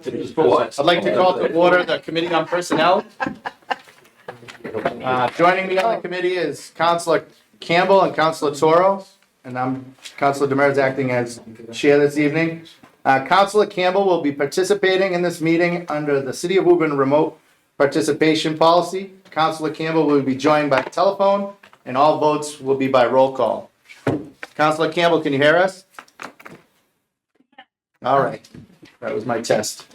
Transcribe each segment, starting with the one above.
I'd like to call to order the Committee on Personnel. Joining me on the committee is Councilor Campbell and Councilor Toro, and I'm Councilor Demers acting as chair this evening. Councilor Campbell will be participating in this meeting under the City of Woburn remote participation policy. Councilor Campbell will be joined by telephone, and all votes will be by roll call. Councilor Campbell, can you hear us? All right, that was my test.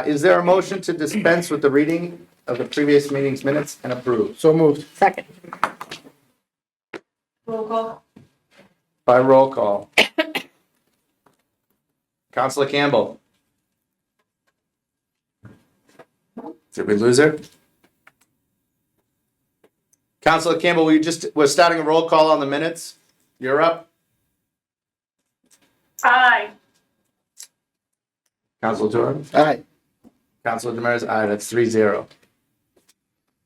Is there a motion to dispense with the reading of the previous meeting's minutes and approve? So moved. Second. Roll call. By roll call. Councilor Campbell. Did we lose her? Councilor Campbell, we're starting a roll call on the minutes. You're up. Aye. Councilor Toro? Aye. Councilor Demers, aye, that's 3-0.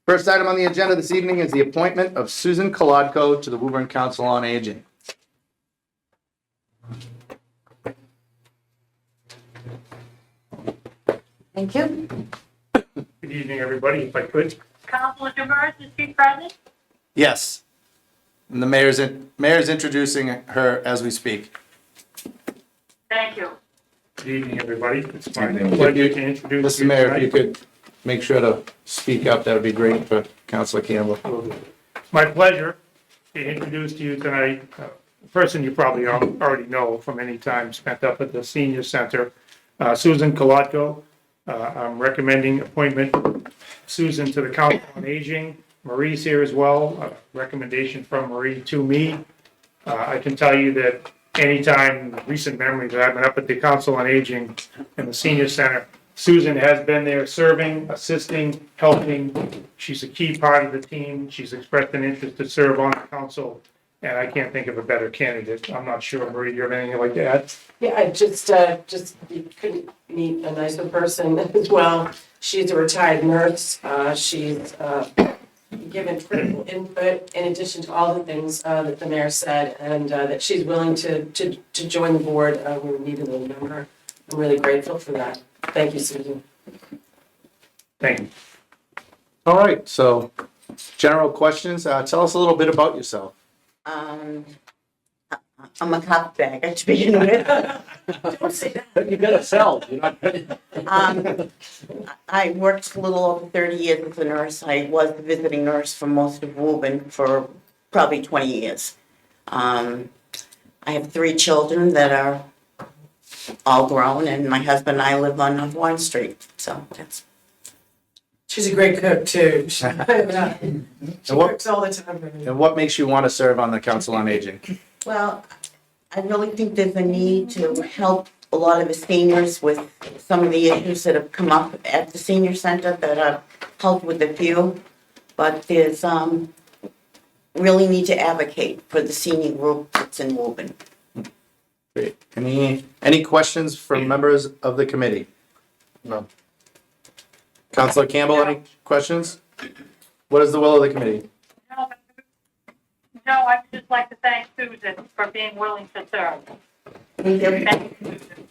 First item on the agenda this evening is the appointment of Susan Kolodko to the Woburn Council on Aging. Thank you. Good evening, everybody, if I could. Councilor Demers, is she present? Yes. And the mayor's introducing her as we speak. Thank you. Good evening, everybody. It's my Good evening. pleasure to introduce Mr. you Mayor, if you tonight. could make sure to speak up, that would be great for Councilor Campbell. It's my pleasure to introduce to you tonight a person you probably already know from any time spent up at the senior center, Susan Kolodko. I'm recommending appointment Susan to the Council on Aging. Marie's here as well. A recommendation from Marie to me. I can tell you that anytime in recent memory that I've been up at the Council on Aging in the senior center, Susan has been there serving, assisting, helping. She's a key part of the team. She's expressed an interest to serve on the council, and I can't think of a better candidate. I'm not sure, Marie, do you have anything like to add? Yeah, I just you couldn't meet a nicer person as well. She's a retired nurse. She's given critical input in addition to all the things that the mayor said, and that she's willing to join the board. We needed a member. I'm really grateful for that. Thank you, Susan. Thank you. All right, so general questions. Tell us a little bit about yourself. I'm a carpetbagger to begin with. Don't say that. You gotta sell. You're not. I worked a little over 30 years as a nurse. I was the visiting nurse for most of Woburn for probably 20 years. I have 3 children that are all grown, and my husband and I live on North Warren Street. So that's. She's a great cook too. She cooks all the time. And what makes you want to serve on the Council on Aging? Well, I really think there's a need to help a lot of the seniors with some of the issues that have come up at the senior center that I've helped with a few. But there's really need to advocate for the senior group that's in Woburn. Great. Any questions from members of the committee? No. Councilor Campbell, any questions? What is the will of the committee? No, I would just like to thank Susan for being willing to serve. Thank you. Thank you, Susan.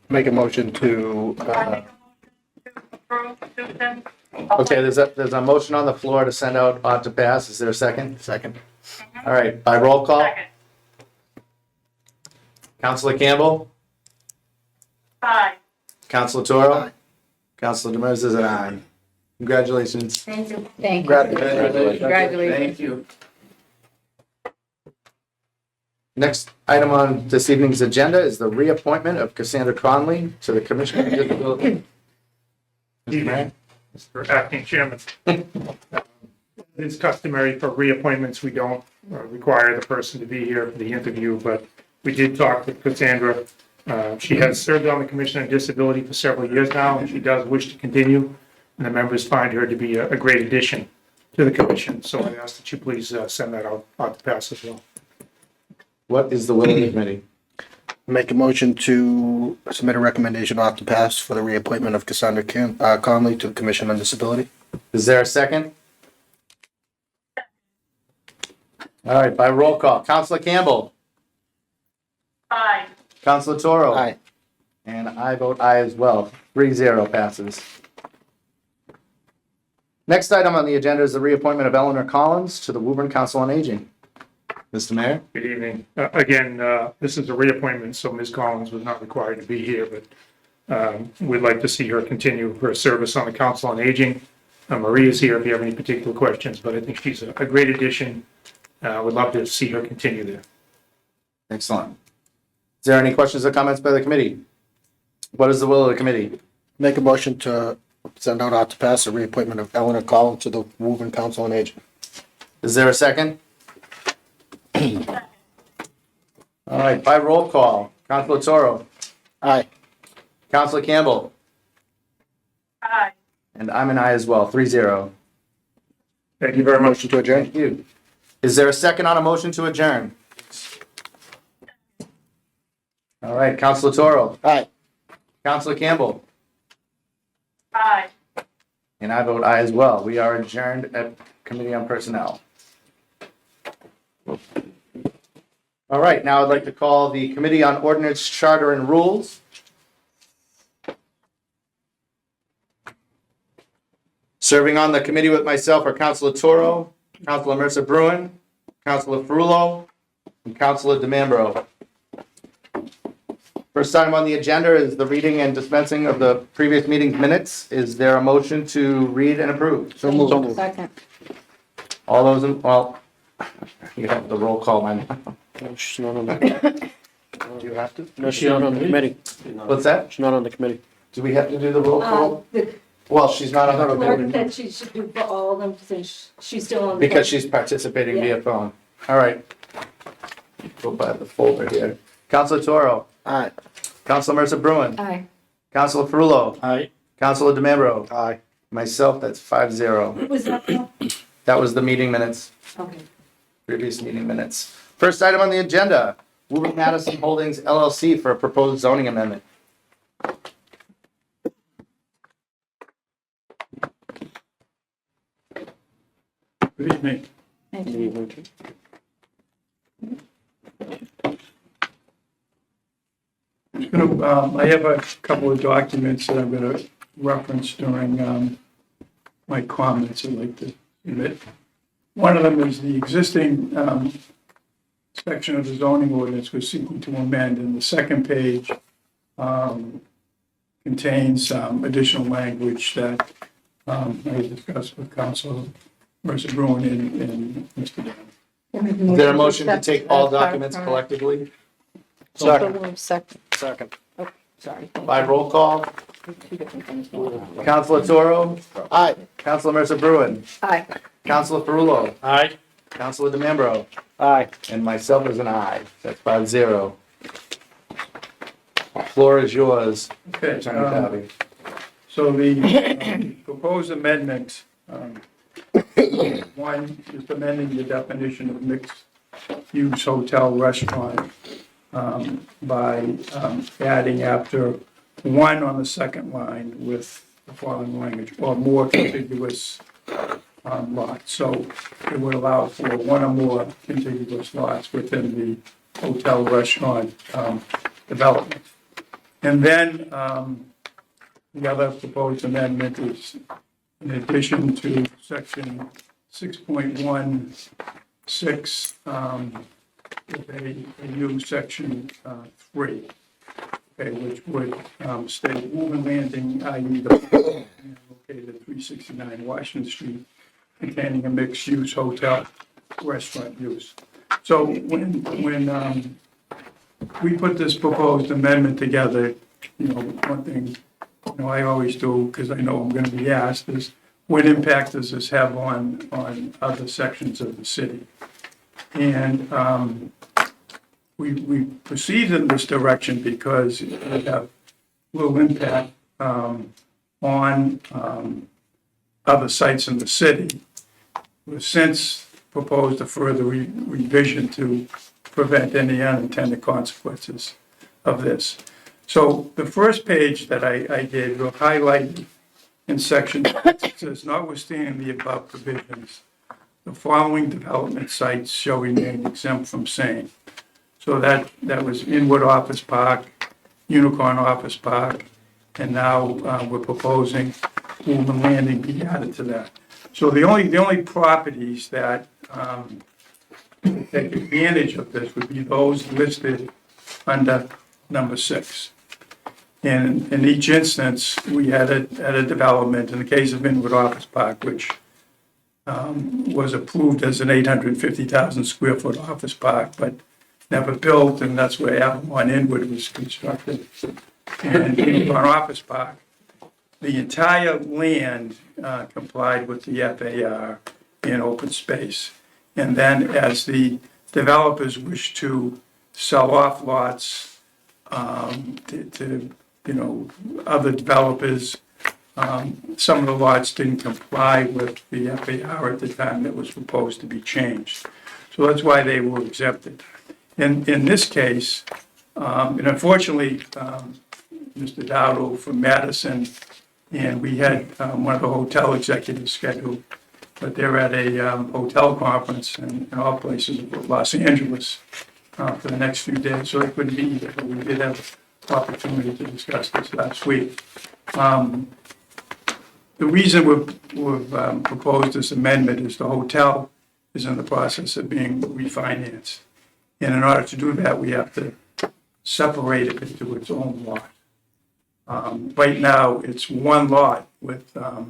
Make a motion to, I make a motion to approve Susan. Okay, there's a motion on the floor to send out ought to pass. Is there a second? Second. All right, by roll call. Second. Councilor Campbell? Aye. Councilor Toro? Councilor Demers is an aye. Congratulations. Thank you. Thank Congratulations. Congratulations. Thank you. Next item on this evening's agenda is the reappointment of Cassandra Conley to the Commission on Disability. Mr. Mayor? Mr. Acting Chairman. It's customary for reappointments. We don't require the person to be here for the interview, but we did talk with Cassandra. She has served on the Commission on Disability for several years now, and she does wish to continue. And the members find her to be a great addition to the commission. So I ask that you please send that out to pass as well. What is the will of the committee? Make a motion to submit a recommendation off to pass for the reappointment of Cassandra Conley to the Commission on Disability. Is there a second? All right, by roll call. Councilor Campbell? Aye. Councilor Toro? Aye. And I vote aye as well. 3-0 passes. Next item on the agenda is the reappointment of Eleanor Collins to the Woburn Council on Aging. Mr. Mayor? Good evening. Again, this is a reappointment, so Ms. Collins was not required to be here, but we'd like to see her continue her service on the Council on Aging. Maria's here if you have any particular questions, but I think she's a great addition. Would love to see her continue there. Excellent. Is there any questions or comments by the committee? What is the will of the committee? Make a motion to send out not to pass the reappointment of Eleanor Collins to the Woburn Council on Aging. Is there a second? All right, by roll call. Councilor Toro, Aye. Councilor Campbell, Aye. and I'm an aye as well, 3-0. Thank you very much. Motion to adjourn? Thank you. Is there a second on a motion to adjourn? All right, Councilor Toro, Aye. Councilor Campbell, Aye. and I vote aye as well. We are adjourned at Committee on Personnel. All right, now I'd like to call the Committee on Ordinance, Charter, and Rules. Serving on the committee with myself are Councilor Toro, Councilor Mercer Bruin, Councilor Frullo, and Councilor DeMambro. First item on the agenda is the reading and dispensing of the previous meeting's minutes. Is there a motion to read and approve? So moved. Second. All those in, well, you have the roll call, man. No, she's not on the, Do you have to? no, she's not on the committee. What's that? She's not on the committee. Do we have to do the roll call? The Well, she's not on the clerk committee said she should do for all of them since she's still on. the because she's participating via phone. All right. Go by the folder here. Councilor Toro, Aye. Councilor Mercer Bruin, Aye. Councilor Frullo, Aye. Councilor DeMambro, Aye. myself, that's 5-0. Was that, That was the meeting minutes, okay. previous meeting minutes. First item on the agenda, Woburn Madison Holdings LLC for a proposed zoning amendment. Good evening. I have a couple of documents that I'm going to reference during my comments I'd like to submit. One of them is the existing section of the zoning ordinance we're seeking to amend, and the second page contains additional language that I discussed with Council Mercer Bruin and Mr. Dan. Is there a motion to take all documents collectively? Second. Second. Second. Sorry. By roll call, Two different things going on. Councilor Toro, Aye. Councilor Mercer Bruin, Aye. Councilor Perullo, Aye. Councilor DeMambro, Aye. and myself is an aye. That's 5-0. Floor is yours, Okay. Attorney Tavi. So the proposed amendment, one, just amending the definition of mixed-use hotel restaurant by adding after one on the second line with the following language, or more contiguous lots. So it would allow for one or more contiguous lots within the hotel restaurant development. And then the other proposed amendment is in addition to section 6.16, a new section 3, okay, which would state Woburn Landing, i.e. the located at 369 Washington Street, containing a mixed-use hotel restaurant use. So when we put this proposed amendment together, one thing, I always do, because I know I'm going to be asked, is what impact does this have on other sections of the city? And we proceed in this direction because it would have little impact on other sites in the city. We've since proposed a further revision to prevent any unintended consequences of this. So the first page that I did will highlight in section, it says, notwithstanding the above provisions, the following development sites shall remain exempt from same. So that was Inwood Office Park, Unicorn Office Park, and now we're proposing Woburn Landing be added to that. So the only properties that take advantage of this would be those listed under number 6. And in each instance, we had a development, in the case of Inwood Office Park, which was approved as an 850,000 square foot office park, but never built, and that's where Avalon Inwood was constructed. And Unicorn Office Park, the entire land complied with the FAR in open space. And then as the developers wish to sell off lots to other developers, some of the lots didn't comply with the FAR at the time that was proposed to be changed. So that's why they were exempted. In this case, and unfortunately, Mr. Dowdle from Madison, and we had one of the hotel executives scheduled, but they're at a hotel conference in all places of Los Angeles for the next few days, so they couldn't be here, but we did have an opportunity to discuss this last week. The reason we've proposed this amendment is the hotel is in the process of being refinanced. And in order to do that, we have to separate it into its own lot. Right now, it's one lot with, the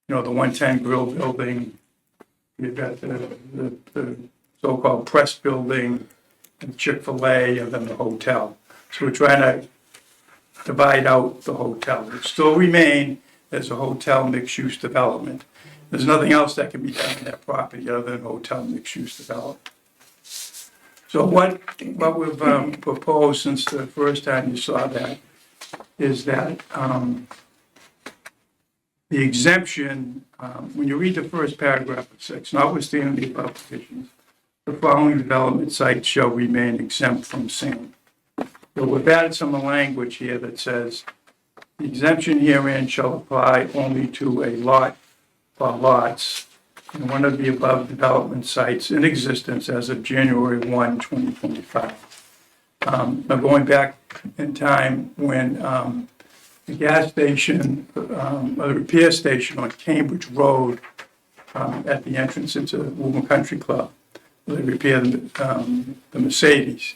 110 Grill Building. We've got the so-called press building, and Chick-fil-A, and then the hotel. So we're trying to divide out the hotel. It still remain as a hotel mixed-use development. There's nothing else that can be done in that property other than hotel mixed-use development. So what we've proposed since the first time you saw that is that the exemption, when you read the first paragraph of 6, notwithstanding the above provisions, the following development sites shall remain exempt from same. So we've added some language here that says the exemption herein shall apply only to a lot or lots in one of the above development sites in existence as of January 1, 2025. Now going back in time when the gas station, or the repair station on Cambridge Road at the entrance into Woburn Country Club, where they repaired the Mercedes.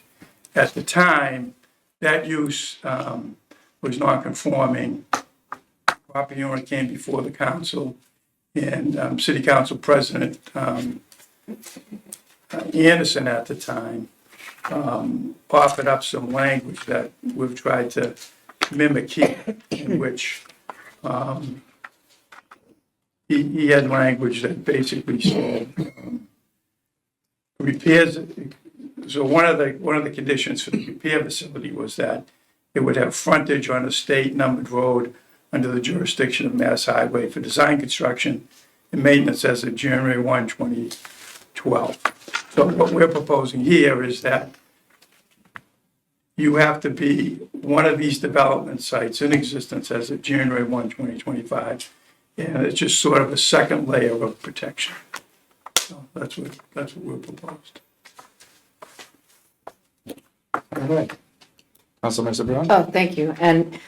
At the time, that use was non-conforming. Property owner came before the council, and City Council President Anderson at the time offered up some language that we've tried to mimic here, in which he had language that basically said repairs. So one of the conditions for the repair facility was that it would have frontage on a state numbered road under the jurisdiction of Mass Highway for design, construction, and maintenance as of January 1, 2012. So what we're proposing here is that you have to be one of these development sites in existence as of January 1, 2025, and it's just sort of a second layer of protection. So that's what we're proposed. All right. Councilman Sabron? Oh, thank you. And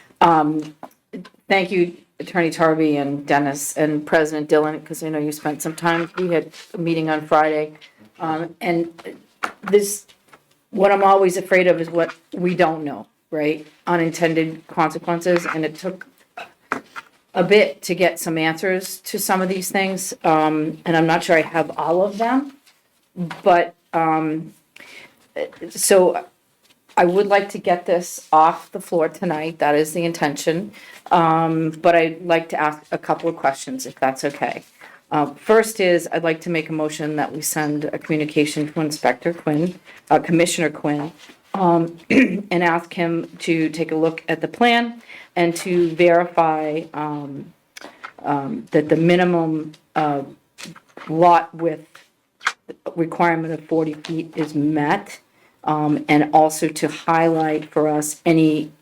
thank you, Attorney Tarby and Dennis and President Dillon, because I know you spent some time. We had a meeting on Friday. And this, what I'm always afraid of is what we don't know, right? Unintended consequences. And it took a bit to get some answers to some of these things. And I'm not sure I have all of them. But so I would like to get this off the floor tonight. That is the intention. But I'd like to ask a couple of questions, if that's okay. First is, I'd like to make a motion that we send a communication to Inspector Quinn, Commissioner Quinn, and ask him to take a look at the plan and to verify that the minimum lot width requirement of 40 feet is met. And also to highlight for us any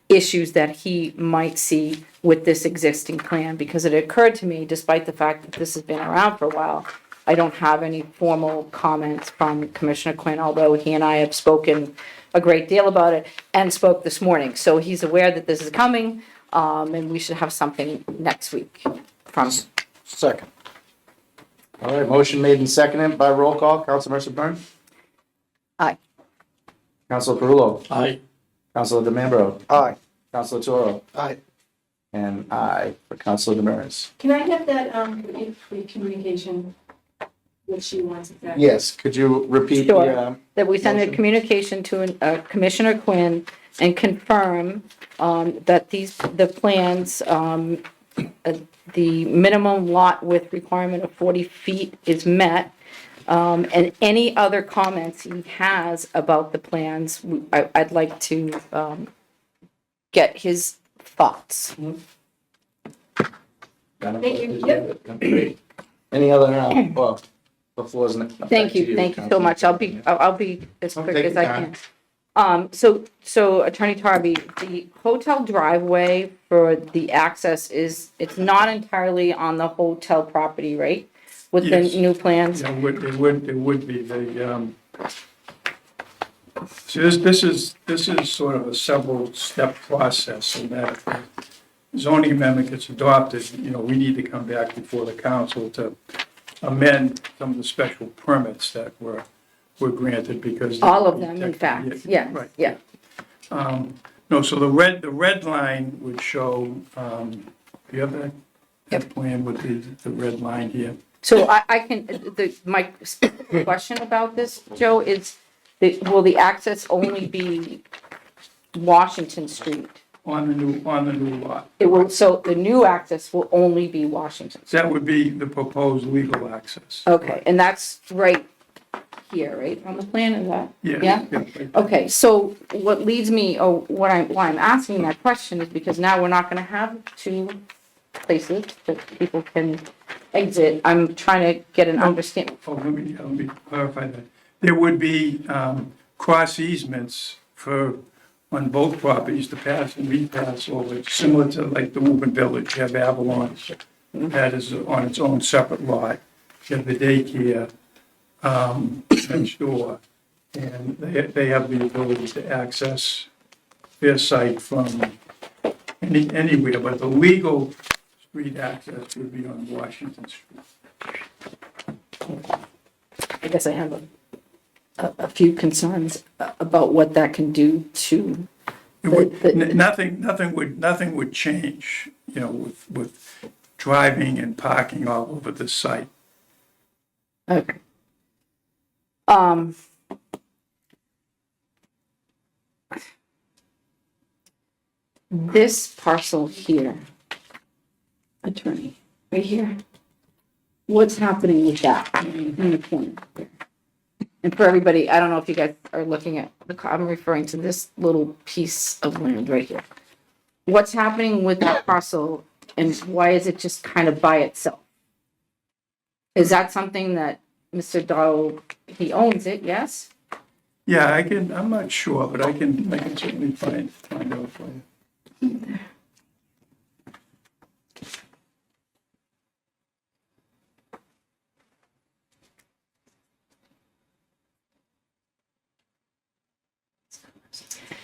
issues that he might see with this existing plan, because it occurred to me, despite the fact that this has been around for a while, I don't have any formal comments from Commissioner Quinn, although he and I have spoken a great deal about it and spoke this morning. So he's aware that this is coming, and we should have something next week from him. Second. All right, motion made and seconded by roll call. Council Mercer Byrne? Aye. Council Perullo? Aye. Council DeMambro? Aye. Council Toro? Aye. And aye for Council Demers. Can I get that, communication, what she wants exactly? Yes, could you repeat Sure. the, That we send a Motion. communication to Commissioner Quinn and confirm that the plans, the minimum lot width requirement of 40 feet is met, and any other comments he has about the plans, I'd like to get his thoughts. Thank you. Great. Any other, well, the floor's back Thank to you so Councilman. much. I'll be as Oh, quick take as your I time. can. So Attorney Tarby, the hotel driveway for the access it's not entirely on the hotel property, right? With the Yes. new plans? Yeah, it would be, see, this is sort of a several-step process, so that if the zoning amendment gets adopted, we need to come back before the council to amend some of the special permits that were granted because. All of them, in fact, yeah, Right. yeah. No, so the red line would show, do you have that plan with the red line here? So I can, my question about this, Joe, is will the access only be Washington Street? On the new lot. It will, so the new access will only be Washington. That would be the proposed legal access. Okay, and that's right here, right, on the plan, is that? Yeah. Okay, so what leads me, why I'm asking that question is because now we're not gonna have two places that people can exit. I'm trying to get an understanding. Oh, let me clarify that. There would be cross easements on both properties to pass and repass over, similar to like the Woburn Village. You have Avalon, that is on its own separate lot. You have the daycare next door, and they have the ability to access their site from anywhere, but the legal street access would be on Washington Street. I guess I have a few concerns about what that can do to, It would, The- nothing would change, with driving and parking all over the site. okay. This parcel here, attorney, right here, what's happening with that in the corner there? And for everybody, I don't know if you guys are looking at, I'm referring to this little piece of land right here. What's happening with that parcel and why is it just kind of by itself? Is that something that Mr. Dow, he owns it, yes? Yeah, I'm not sure, but I can certainly find out for you.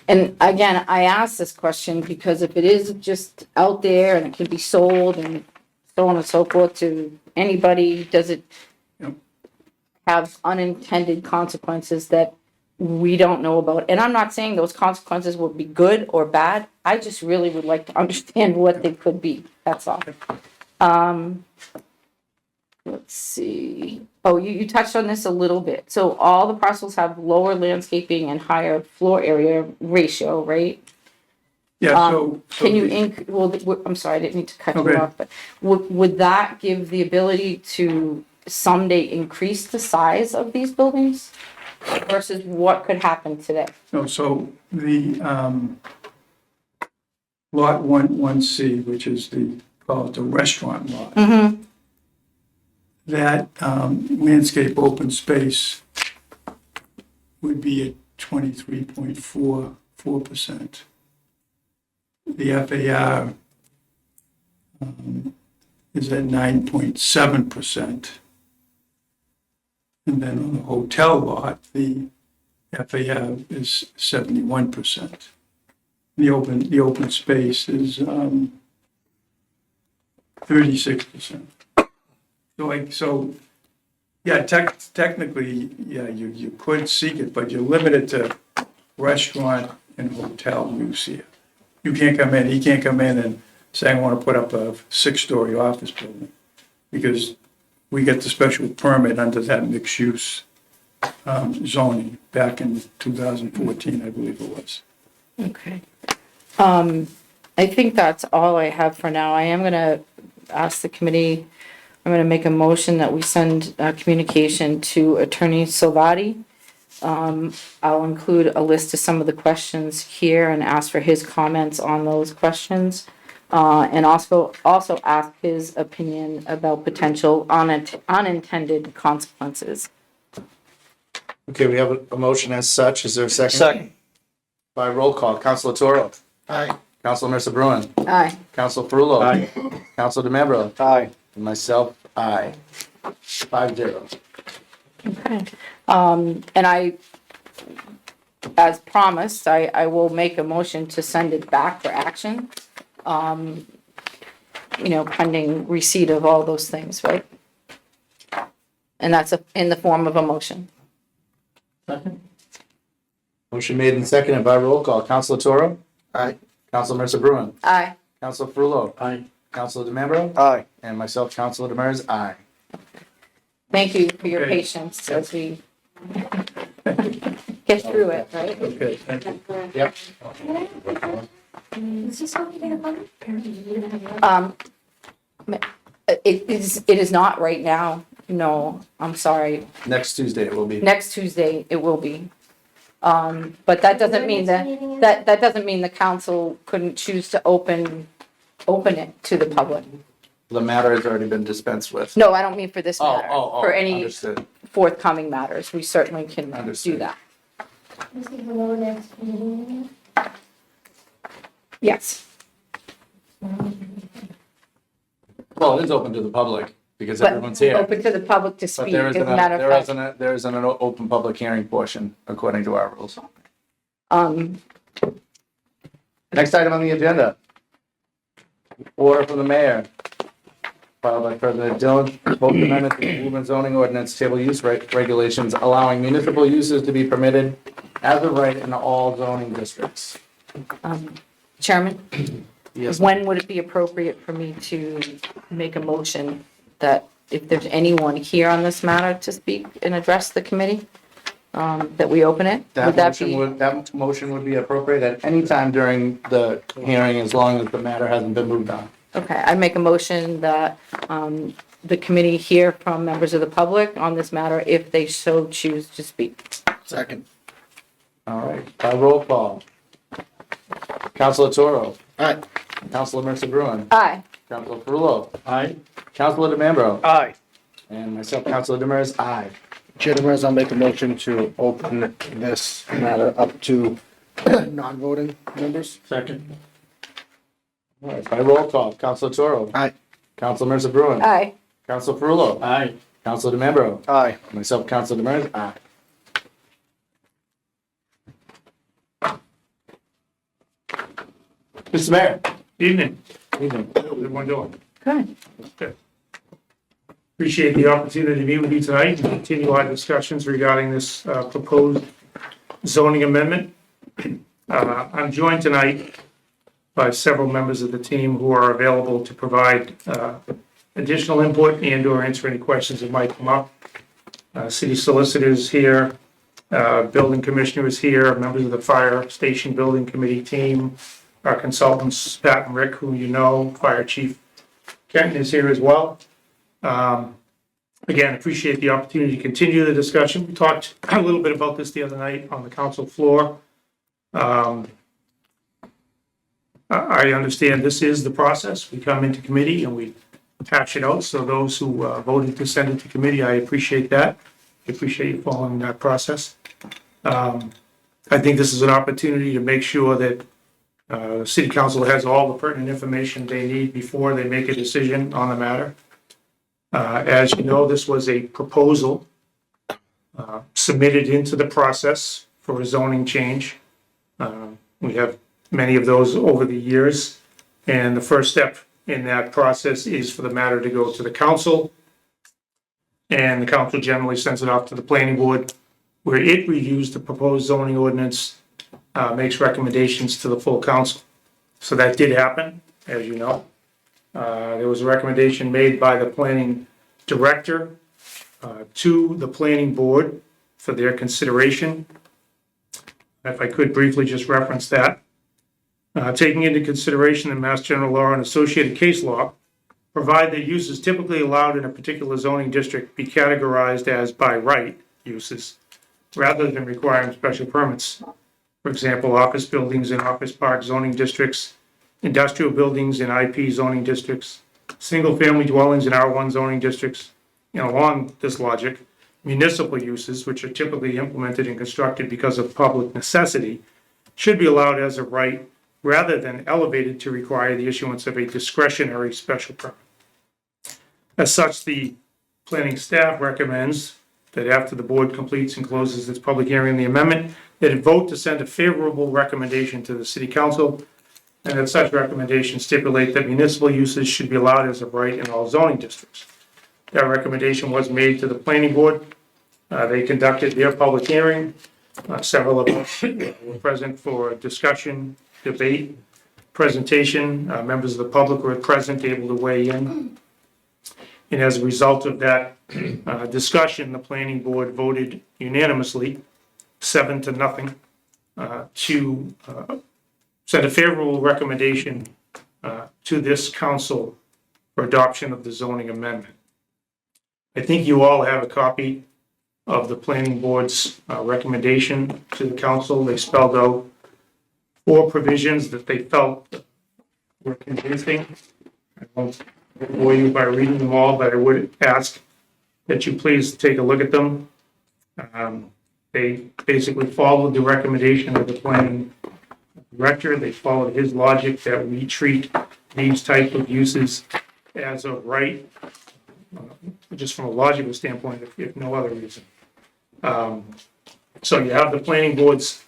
And again, I ask this question because if it is just out there and it can be sold and so on and so forth to anybody, does it Yep. have unintended consequences that we don't know about? And I'm not saying those consequences would be good or bad. I just really would like to understand what they could be. That's all. Let's see. Oh, you touched on this a little bit. So all the parcels have lower landscaping and higher floor area ratio, right? Yeah, so. Can you the- I'm sorry, I didn't mean to cut you Okay. off, but would that give the ability to someday increase the size of these buildings versus what could happen today? No, so the lot 1C, which is call it the restaurant lot. Mm-hmm. That landscape open space would be at 23.44%. The FAR is at 9.7%. And then on the hotel lot, the FAR is 71%. The open space is 36%. So, yeah, technically, yeah, you could seek it, but you're limited to restaurant and hotel use here. You can't come in, he can't come in and say, I want to put up a 6-story office building, because we get the special permit under that mixed use zoning back in 2014, I believe it was. Okay. I think that's all I have for now. I am gonna ask the committee, I'm gonna make a motion that we send communication to Attorney Salvati. I'll include a list of some of the questions here and ask for his comments on those questions. And also ask his opinion about potential unintended consequences. Okay, we have a motion as such. Is there a second? Second. By roll call, Counselor Toro. Aye. Counselor Mercer Bruin. Aye. Counselor Perullo. Aye. Counselor DeMembro. Aye. And myself, aye. 5-0. Okay. And I, as promised, I will make a motion to send it back for action. Pending receipt of all those things, right? And that's in the form of a motion. Motion made and seconded by roll call. Counselor Toro. Aye. Counselor Mercer Bruin. Aye. Counselor Perullo. Aye. Counselor DeMembro. Aye. And myself, Counselor Demers, aye. Thank you for your Okay. patience as we get through it, right? Okay, thank you. Yep. It is not right now. No, I'm sorry. Next Tuesday it will be. Next Tuesday, it will be. But that doesn't mean that doesn't mean the council couldn't choose to open it to the public. The matter has already been dispensed with. No, I don't mean for this matter. For any Understood. forthcoming matters, we certainly can do Understood. that. Yes, Well, it is open to the public because but everyone's here. open to the public to But speak, there as isn't a matter of fact. there isn't an open public hearing portion according to our rules. Um, Next item on the agenda. Order from the mayor. Filed by President Dillon, vote amendment to the Woburn zoning ordinance table use regulations allowing municipal uses to be permitted as of right in all zoning districts. Chairman, Yes. when would it be appropriate for me to make a motion that if there's anyone here on this matter to speak and address the committee, that we open it? Would that be? That motion would be appropriate at any time during the hearing as long as the matter hasn't been moved on. Okay, I make a motion that the committee hear from members of the public on this matter if they so choose to speak. Second. All right, by roll call. Counselor Toro. Aye. Counselor Mercer Bruin. Aye. Counselor Perullo. Aye. Counselor DeMambro. Aye. And myself, Counselor Demers, aye. Chair Demers, I'll make a motion to open this matter up to non-voting members. Second. All right, by roll call. Counselor Toro. Aye. Counselor Mercer Bruin. Aye. Counselor Perullo. Aye. Counselor DeMambro. Aye. Myself, Counselor Demers, aye. Mr. Mayor. Evening. Evening. How's everyone doing? Good. Appreciate the opportunity to meet with you tonight and continue our discussions regarding this proposed zoning amendment. I'm joined tonight by several members of the team who are available to provide additional input and/or answer any questions that might come up. City solicitors here, building commissioner is here, members of the fire station building committee team, our consultants, Pat and Rick, who you know, Fire Chief Kenton is here as well. Again, appreciate the opportunity to continue the discussion. We talked a little bit about this the other night on the council floor. I understand this is the process. We come into committee and we hash it out. So those who voted to send it to committee, I appreciate that. I appreciate you following that process. I think this is an opportunity to make sure that City Council has all the pertinent information they need before they make a decision on the matter. As you know, this was a proposal submitted into the process for for a zoning change. We have many of those over the years. And the first step in that process is for the matter to go to the council. And the council generally sends it off to the planning board, where it reviews the proposed zoning ordinance, makes recommendations to the full council. So that did happen, as you know. There was a recommendation made by the planning director to the planning board for their consideration. If I could briefly just reference that. Taking into consideration the Mass General Law and associated case law, provide that uses typically allowed in a particular zoning district be categorized as by right uses, rather than requiring special permits. For example, office buildings in office park zoning districts, industrial buildings in IP zoning districts, single-family dwellings in R1 zoning districts. Along this logic, municipal uses, which are typically implemented and constructed because of public necessity, should be allowed as a right rather than elevated to require the issuance of a discretionary special permit. As such, the planning staff recommends that after the board completes and closes its public hearing on the amendment, that it vote to send a favorable recommendation to the city council, and that such recommendation stipulate that municipal uses should be allowed as a right in all zoning districts. That recommendation was made to the planning board. They conducted their public hearing. Several of us were present for discussion, debate, presentation. Members of the public were present, able to weigh in. And as a result of that discussion, the planning board voted unanimously, 7-0, to send a favorable recommendation to this council for adoption of the zoning amendment. I think you all have a copy of the planning board's recommendation to the council. They spelled out 4 provisions that they felt were convincing. I won't bore you by reading them all, but I would ask that you please take a look at them. They basically followed the recommendation of the planning director. They followed his logic that we treat these type of uses as a right, just from a logical standpoint, if no other reason. So you have the planning board's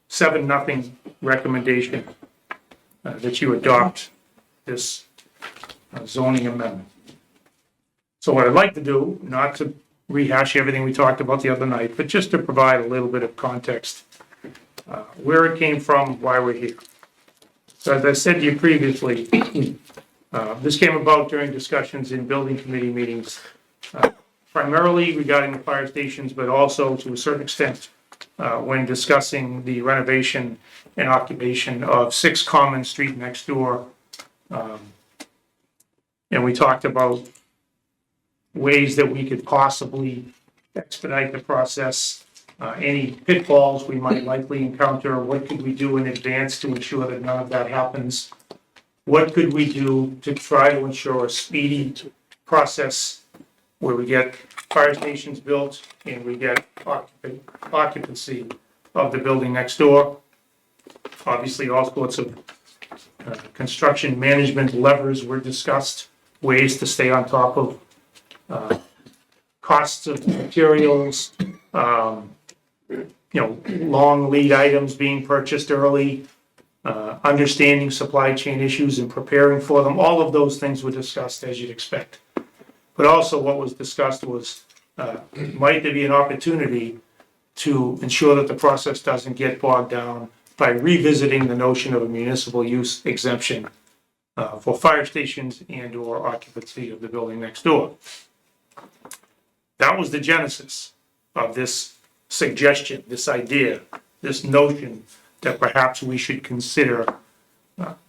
7-0 recommendation that you adopt this zoning amendment. So what I'd like to do, not to rehash everything we talked about the other night, but just to provide a little bit of context, where it came from, why we're here. So as I said to you previously, this came about during discussions in building committee meetings, primarily regarding the fire stations, but also to a certain extent when discussing the renovation and occupation of 6 Common Street next door. And we talked about ways that we could possibly expedite the process, any pitfalls we might likely encounter, what could we do in advance to ensure that none of that happens? What could we do to try to ensure a speedy process where we get fire stations built and we get occupancy of the building next door? Obviously, all sorts of construction management levers were discussed, ways to stay on top of costs of materials, long lead items being purchased early, understanding supply chain issues and preparing for them. All of those things were discussed, as you'd expect. But also what was discussed was, might there be an opportunity to ensure that the process doesn't get bogged down by revisiting the notion of a municipal use exemption for fire stations and or occupancy of the building next door. That was the genesis of this suggestion, this idea, this notion that perhaps we should consider,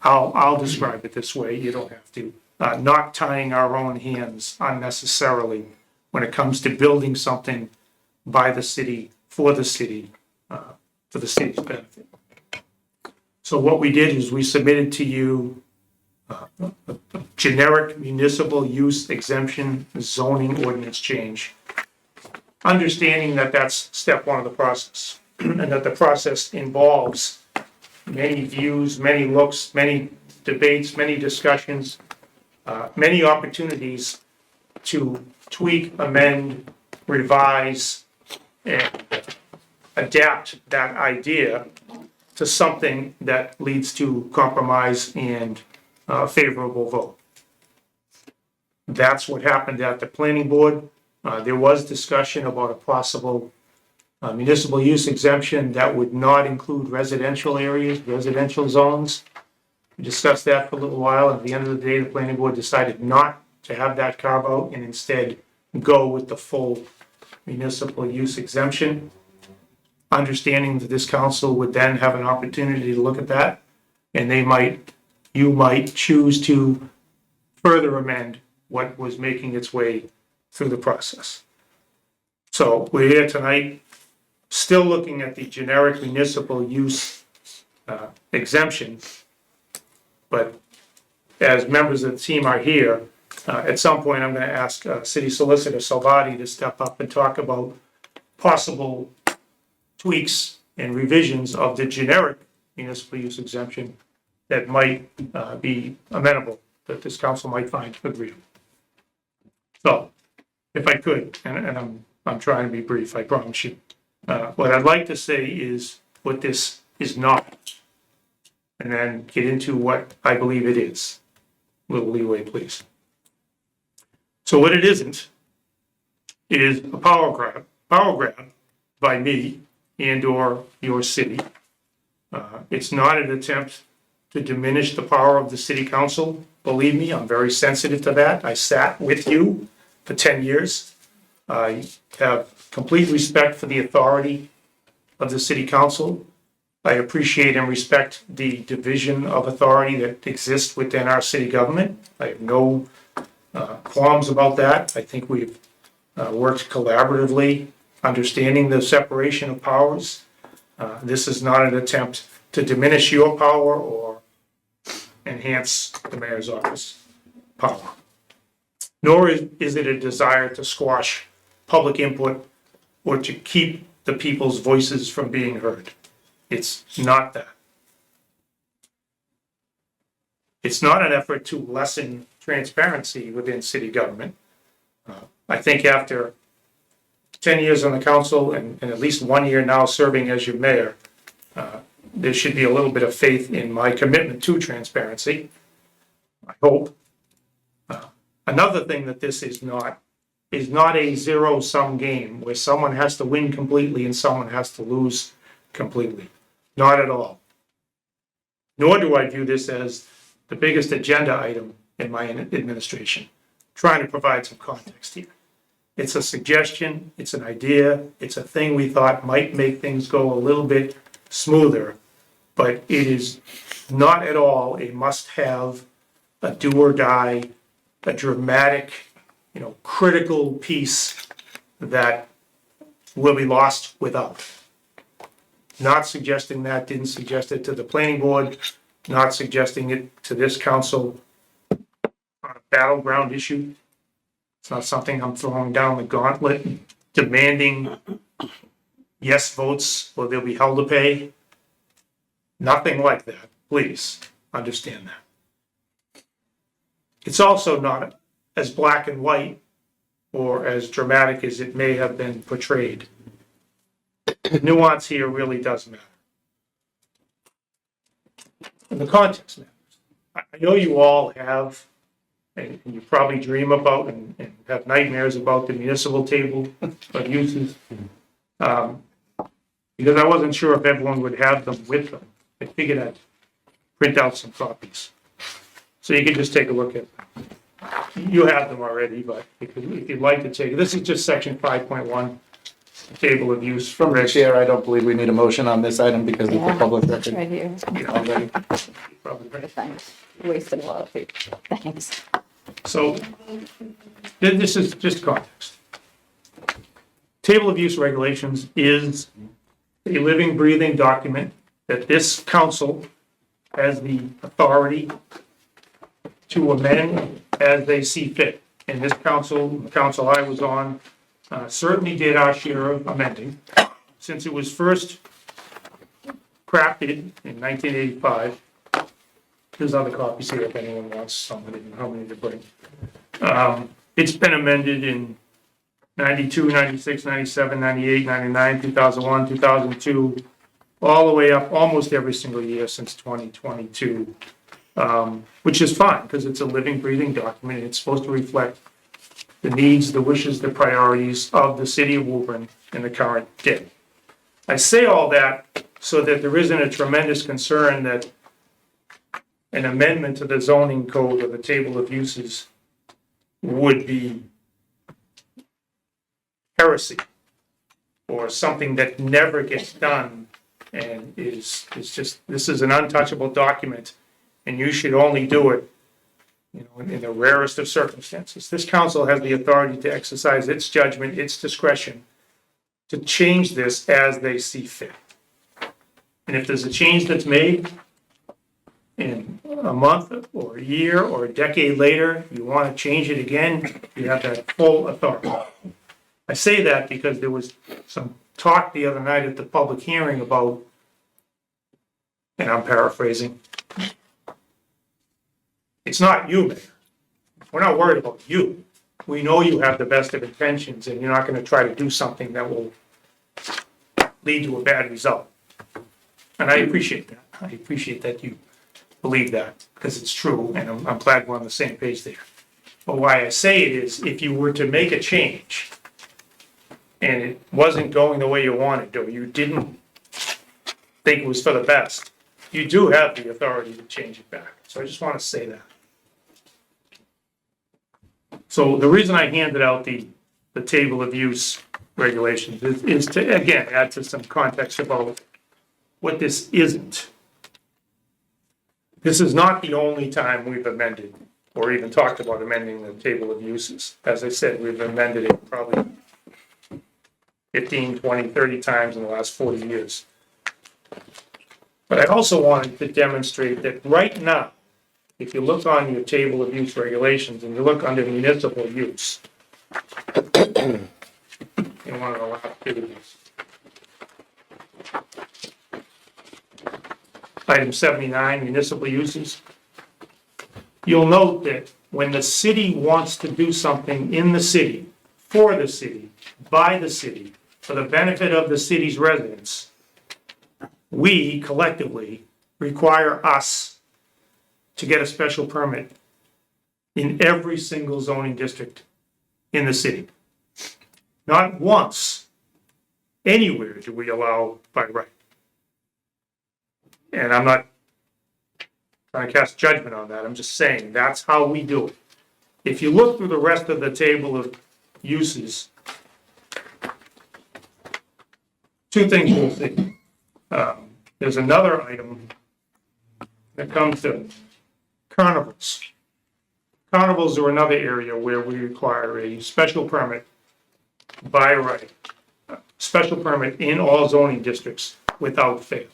I'll describe it this way, you don't have to, not tying our own hands unnecessarily when it comes to building something by the city, for the city's benefit. So what we did is we submitted to you a generic municipal use exemption zoning ordinance change, understanding that that's step 1 of the process, and that the process involves many views, many looks, many debates, many discussions, many opportunities to tweak, amend, revise, and adapt that idea to something that leads to compromise and favorable vote. That's what happened at the planning board. There was discussion about a possible municipal use exemption that would not include residential areas, residential zones. We discussed that for a little while, and at the end of the day, the planning board decided not to have that carve out and instead go with the full municipal use exemption. Understanding that this council would then have an opportunity to look at that, and you might choose to further amend what was making its way through the process. So we're here tonight, still looking at the generic municipal use exemption. But as members of the team are here, at some point, I'm going to ask City Solicitor Salvati to step up and talk about possible tweaks and revisions of the generic municipal use exemption that might be amenable, that this council might find agreeable. So, if I could, and I'm trying to be brief, I promise you. What I'd like to say is what this is not, and then get into what I believe it is. A little leeway, please. So what it isn't is a power grab by me and or your city. It's not an attempt to diminish the power of the city council. Believe me, I'm very sensitive to that. I sat with you for 10 years. I have complete respect for the authority of the city council. I appreciate and respect the division of authority that exists within our city government. I have no qualms about that. I think we've worked collaboratively, understanding the separation of powers. This is not an attempt to diminish your power or enhance the mayor's office power. Nor is it a desire to squash public input or to keep the people's voices from being heard. It's not that. It's not an effort to lessen transparency within city government. I think after 10 years on the council and at least 1 year now serving as your mayor, there should be a little bit of faith in my commitment to transparency, I hope. Another thing that this is not a zero-sum game where someone has to win completely and someone has to lose completely. Not at all. Nor do I view this as the biggest agenda item in my administration. Trying to provide some context here. It's a suggestion, it's an idea, it's a thing we thought might make things go a little bit smoother, but it is not at all a must-have, a do-or-die, a dramatic, critical piece that will be lost without. Not suggesting that, didn't suggest it to the planning board, not suggesting it to this council on a battleground issue. It's not something I'm throwing down the gauntlet, demanding yes votes or they'll be held to pay. Nothing like that. Please understand that. It's also not as black and white or as dramatic as it may have been portrayed. The nuance here really does matter. And the context matters. I know you all have, and you probably dream about and have nightmares about the municipal table of uses. Because I wasn't sure if everyone would have them with them. I figured I'd print out some copies. So you can just take a look at them. You have them already, but if you'd like to take, this is just section 5.1, table of use. From the chair, I don't believe we need a motion on this item because it's a Yeah, public it's record right here. already. Probably right. Thanks. Wasted a lot of paper. Thanks. So this is just context. Table of use regulations is a living, breathing document that this council has the authority to amend as they see fit. And this council, the council I was on, certainly did our share of amending. Since it was first crafted in 1985, there's other copies here if anyone wants somebody, how many to bring. It's been amended in 92, 96, 97, 98, 99, 2001, 2002, all the way up almost every single year since 2022, which is fine because it's a living, breathing document. It's supposed to reflect the needs, the wishes, the priorities of the city of Woburn in the current day. I say all that so that there isn't a tremendous concern that an amendment to the zoning code or the table of uses would be heresy or something that never gets done and is just, this is an untouchable document and you should only do it, you know, in the rarest of circumstances. This council has the authority to exercise its judgment, its discretion to change this as they see fit. And if there's a change that's made in a month or a year or a decade later, you want to change it again, you have that full authority. I say that because there was some talk the other night at the public hearing about, and I'm paraphrasing, it's not you, Mayor. We're not worried about you. We know you have the best of intentions and you're not going to try to do something that will lead to a bad result. And I appreciate that. I appreciate that you believe that because it's true and I'm glad we're on the same page there. But why I say it is if you were to make a change and it wasn't going the way you wanted or you didn't think it was for the best, you do have the authority to change it back. So I just want to say that. So the reason I handed out the table of use regulations is to, again, add to some context about what this isn't. This is not the only time we've amended or even talked about amending the table of uses. As I said, we've amended it probably 15, 20, 30 times in the last 40 years. But I also wanted to demonstrate that right now, if you look on your table of use regulations and you look under municipal use, in one of the last pages, item 79, municipal uses, you'll note that when the city wants to do something in the city, for the city, by the city, for the benefit of the city's residents, we collectively require us to get a special permit in every single zoning district in the city. Not once, anywhere do we allow by right. And I'm not trying to cast judgment on that, I'm just saying that's how we do it. If you look through the rest of the table of uses, two things you'll see. There's another item that comes to carnivals. Carnivals are another area where we require a special permit by right. Special permit in all zoning districts without fail.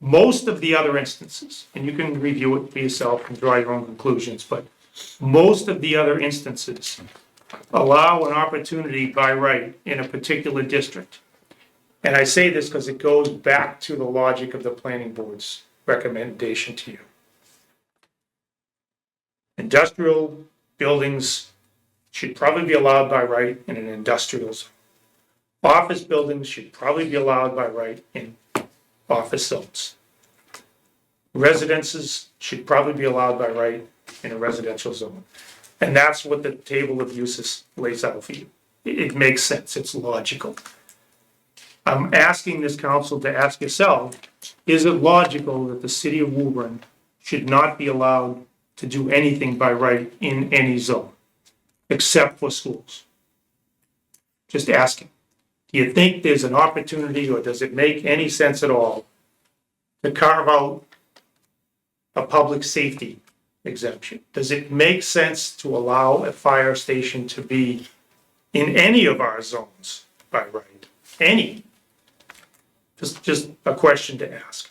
Most of the other instances, and you can review it for yourself and draw your own conclusions, but most of the other instances allow an opportunity by right in a particular district. And I say this because it goes back to the logic of the planning board's recommendation to you. Industrial buildings should probably be allowed by right in an industrial zone. Office buildings should probably be allowed by right in office zones. Residences should probably be allowed by right in a residential zone. And that's what the table of uses lays out for you. It makes sense, it's logical. I'm asking this council to ask yourself, is it logical that the city of Woburn should not be allowed to do anything by right in any zone, except for schools? Just asking. Do you think there's an opportunity, or does it make any sense at all to carve out a public safety exemption? Does it make sense to allow a fire station to be in any of our zones by right? Any? Just a question to ask.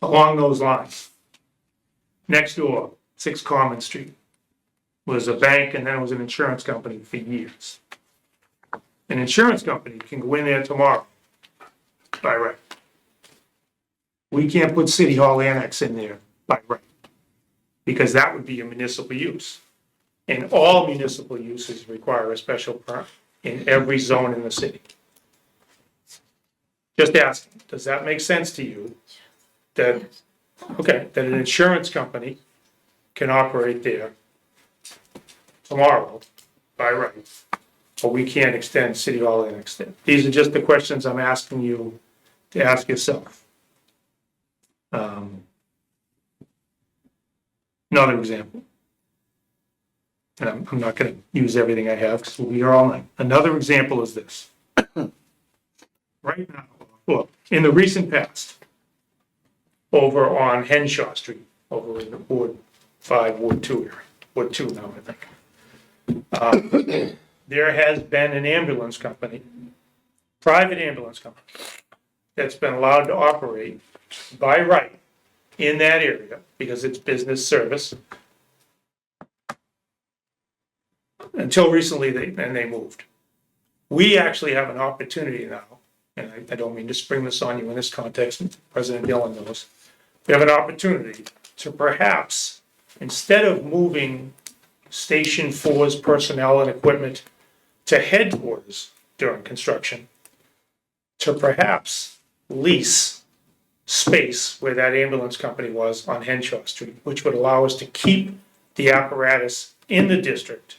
Along those lines, next door, 6 Common Street, was a bank and then it was an insurance company for years. An insurance company can go in there tomorrow by right. We can't put City Hall Annex in there by right. because that would be a municipal use. And all municipal uses require a special permit in every zone in the city. Just asking, does that make sense to you? That, okay, that an insurance company can operate there tomorrow by right, but we can't extend City Hall and extend. These are just the questions I'm asking you to ask yourself. Another example, and I'm not gonna use everything I have, because we'll be here all night. Another example is this. Right now, well, in the recent past, over on Henshaw Street, over in the Ward 5, Ward 2 area, Ward 2 now, I think. There has been an ambulance company, private ambulance company, that's been allowed to operate by right in that area because it's business service. Until recently, they moved. We actually have an opportunity now, and I don't mean to spring this on you in this context, President Dillon knows. We have an opportunity to perhaps, instead of moving Station 4's personnel and equipment to headquarters during construction, to perhaps lease space where that ambulance company was on Henshaw Street, which would allow us to keep the apparatus in the district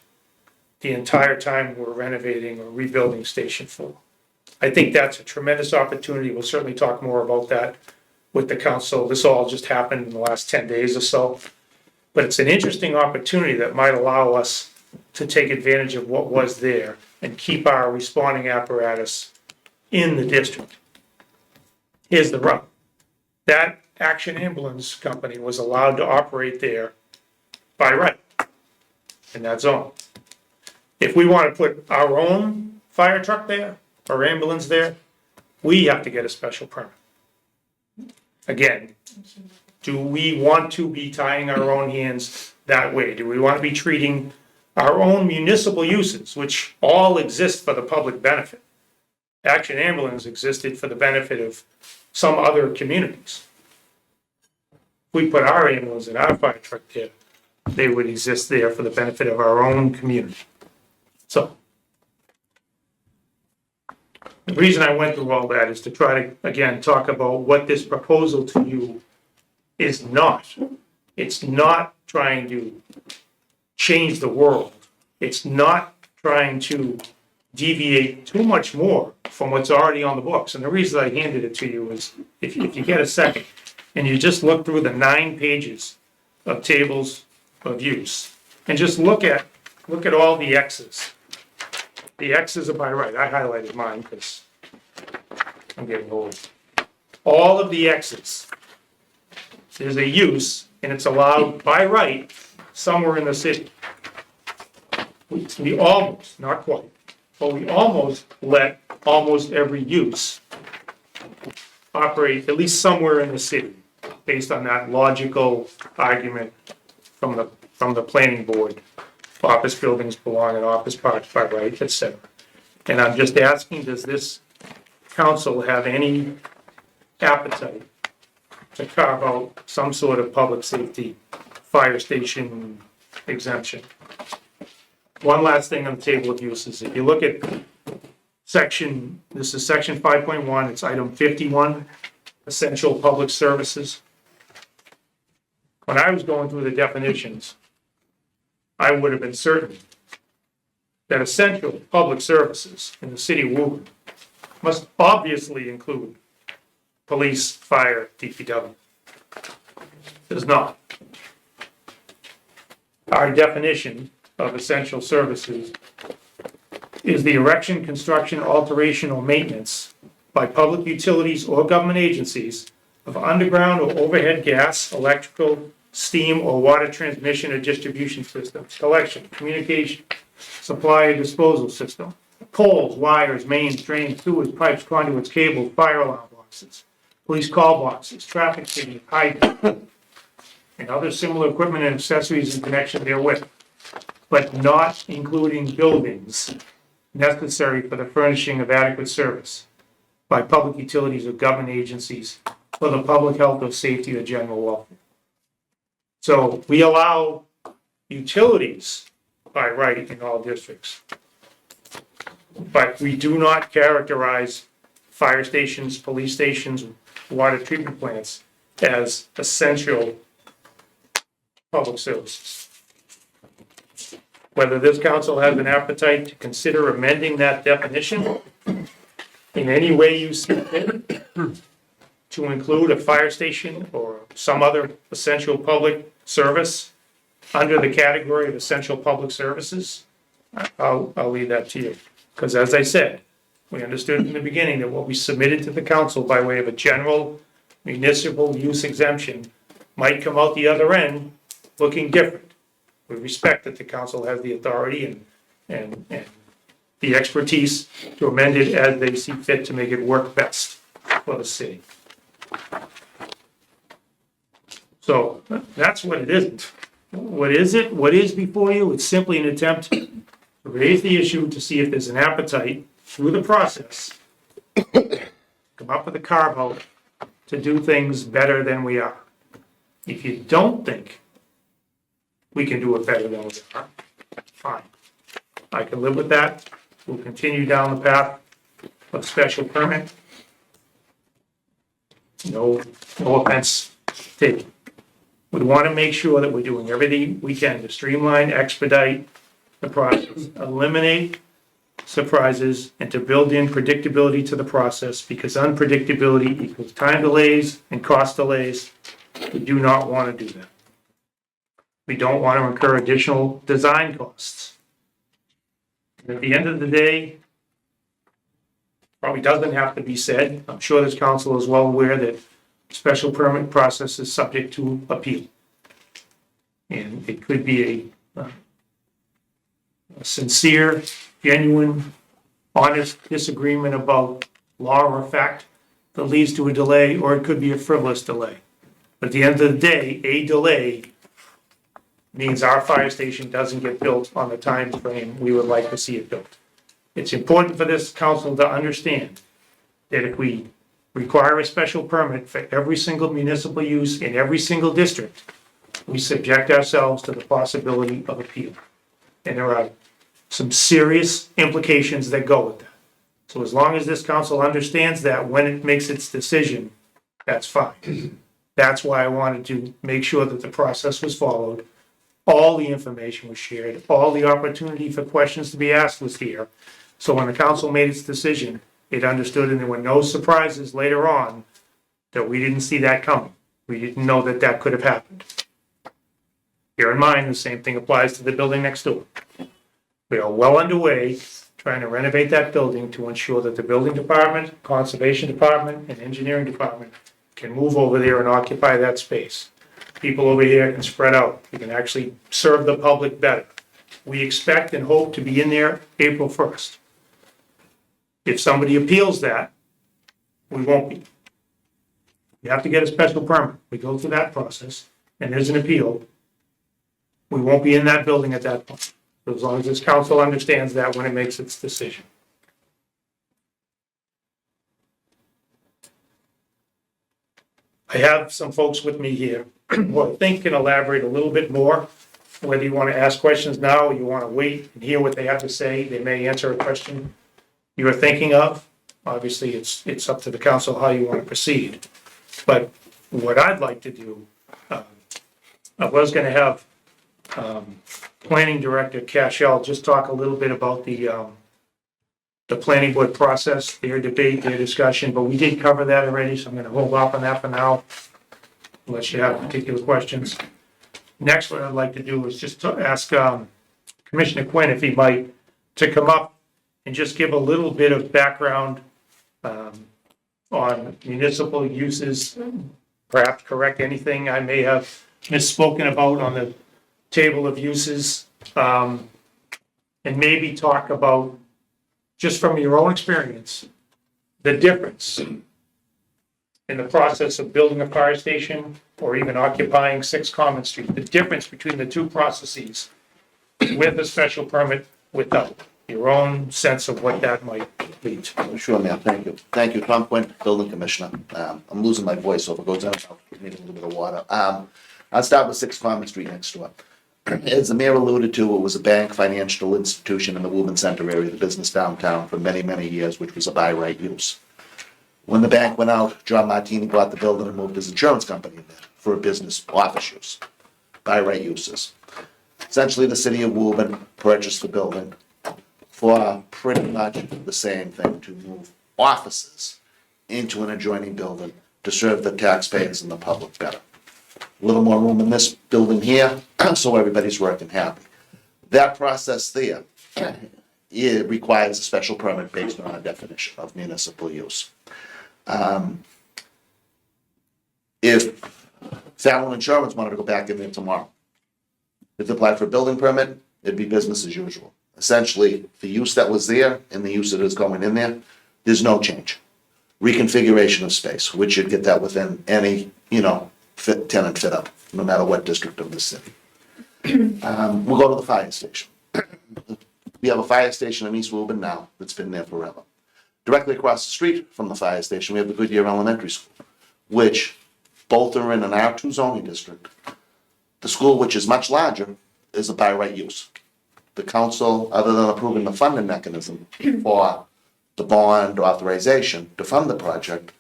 the entire time we're renovating or rebuilding Station 4. I think that's a tremendous opportunity. We'll certainly talk more about that with the council. This all just happened in the last 10 days or so. But it's an interesting opportunity that might allow us to take advantage of what was there and keep our responding apparatus in the district. Here's the rub. That Action Ambulance Company was allowed to operate there by right in that zone. If we want to put our own fire truck there or ambulance there, we have to get a special permit. Again, do we want to be tying our own hands that way? Do we want to be treating our own municipal uses, which all exist for the public benefit? Action Ambulance existed for the benefit of some other communities. If we put our ambulance and our fire truck there, they would exist there for the benefit of our own community. So, the reason I went through all that is to try to, again, talk about what this proposal to you is not. It's not trying to change the world. It's not trying to deviate too much more from what's already on the books. And the reason I handed it to you is, if you get a second, and you just look through the 9 pages of tables of use, and just look at all the X's. The X's are by right. I highlighted mine because I'm getting old. All of the X's, there's a use, and it's allowed by right somewhere in the city. We almost, not quite, but we almost let almost every use operate at least somewhere in the city, based on that logical argument from the planning board. Office buildings belong in office parks by right, etc. And I'm just asking, does this council have any appetite to carve out some sort of public safety fire station exemption? One last thing on the table of uses. If you look at this is section 5.1, it's item 51, essential public services. When I was going through the definitions, I would have been certain that essential public services in the city of Woburn must obviously include police, fire, DPW. It does not. Our definition of essential services is the erection, construction, alteration, or maintenance by public utilities or government agencies of underground or overhead gas, electrical, steam, or water transmission or distribution systems, collection, communication, supply or disposal system, poles, wires, mains, drains, sewers, pipes, conduits, cables, fire alarm boxes, police call boxes, traffic signals, hydrants, and other similar equipment and accessories in connection therewith, but not including buildings necessary for the furnishing of adequate service by public utilities or government agencies for the public health or safety or general welfare. So we allow utilities by right in all districts. But we do not characterize fire stations, police stations, water treatment plants as essential public services. Whether this council has an appetite to consider amending that definition in any way you see fit to include a fire station or some other essential public service under the category of essential public services, I'll leave that to you. Because as I said, we understood in the beginning that what we submitted to the council by way of a general municipal use exemption might come out the other end looking different. We respect that the council has the authority and the expertise to amend it as they see fit to make it work best for the city. So that's what it isn't. What is it? What is before you? It's simply an attempt to raise the issue to see if there's an appetite through the process, come up with a carve out to do things better than we are. If you don't think we can do it better than we are, fine. I can live with that. We'll continue down the path of special permit. No offense taken. We want to make sure that we're doing everything we can to streamline, expedite the process, eliminate surprises, and to build in predictability to the process, because unpredictability equals time delays and cost delays. We do not want to do that. We don't want to incur additional design costs. And at the end of the day, probably doesn't have to be said. I'm sure this council is well aware that special permit process is subject to appeal. And it could be a sincere, genuine, honest disagreement about law or fact that leads to a delay, or it could be a frivolous delay. But at the end of the day, a delay means our fire station doesn't get built on the time frame we would like to see it built. It's important for this council to understand that if we require a special permit for every single municipal use in every single district, we subject ourselves to the possibility of appeal. And there are some serious implications that go with that. So as long as this council understands that when it makes its decision, that's fine. That's why I wanted to make sure that the process was followed. All the information was shared, all the opportunity for questions to be asked was here. So when the council made its decision, it understood and there were no surprises later on that we didn't see that coming. We didn't know that that could have happened. Bear in mind, the same thing applies to the building next door. We are well underway trying to renovate that building to ensure that the building department, conservation department, and engineering department can move over there and occupy that space. People over here can spread out. We can actually serve the public better. We expect and hope to be in there April 1st. If somebody appeals that, we won't be. You have to get a special permit. We go through that process, and there's an appeal. We won't be in that building at that point. So as long as this council understands that when it makes its decision. I have some folks with me here who I think can elaborate a little bit more. Whether you want to ask questions now or you want to wait and hear what they have to say, they may answer a question you're thinking of. Obviously, it's up to the council how you want to proceed. But what I'd like to do, I was going to have Planning Director Cashel just talk a little bit about the planning board process, their debate, their discussion, but we did cover that already, so I'm gonna hold off on that for now, unless you have particular questions. Next, what I'd like to do is just to ask Commissioner Quinn, if he might, to come up and just give a little bit of background on municipal uses, perhaps correct anything I may have misspoken about on the table of uses, and maybe talk about, just from your own experience, the difference in the process of building a fire station or even occupying 6 Common Street, the difference between the two processes with a special permit, without, your own sense of what that might lead to. Sure, ma'am, thank you. Thank you, Tom Quinn, Building Commissioner. I'm losing my voice, so if it goes out, I'll need a little bit of water. I'll start with 6 Common Street next door. As the mayor alluded to, it was a bank, financial institution in the Woburn Center area, the business downtown, for many, many years, which was a by right use. When the bank went out, John Martini bought the building and moved his insurance company in there for a business office use, by right uses. Essentially, the city of Woburn purchased the building for pretty much the same thing, to move offices into an adjoining building to serve the taxpayers and the public better. A little more room in this building here, so everybody's working happy. That process there, it requires a special permit based on a definition of municipal use. If Fallon Insurance wanted to go back in there tomorrow, if they applied for a building permit, it'd be business as usual. Essentially, the use that was there and the use that is going in there, there's no change. Reconfiguration of space, which you'd get that within any, tenant fit up, no matter what district of the city. We'll go to the fire station. We have a fire station in East Woburn now that's been there forever. Directly across the street from the fire station, we have the Goodyear Elementary School, which both are in an R2 zoning district. The school, which is much larger, is a by right use. The council, other than approving the funding mechanism for the bond authorization to fund the project,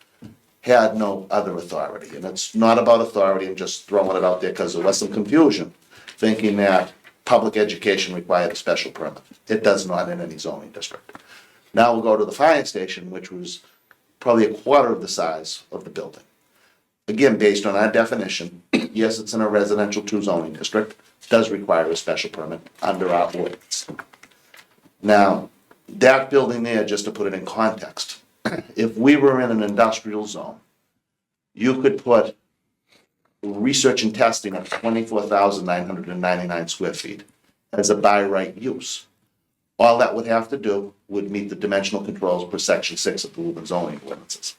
had no other authority. And it's not about authority, I'm just throwing it out there because there was some confusion, thinking that public education required a special permit. It does not in any zoning district. Now we'll go to the fire station, which was probably a quarter of the size of the building. Again, based on our definition, yes, it's in a residential 2 zoning district, does require a special permit under our ordinance. Now, that building there, just to put it in context, if we were in an industrial zone, you could put research and testing at 24,999 square feet as a by right use. All that would have to do would meet the dimensional controls per section 6 of the Woburn zoning ordinances.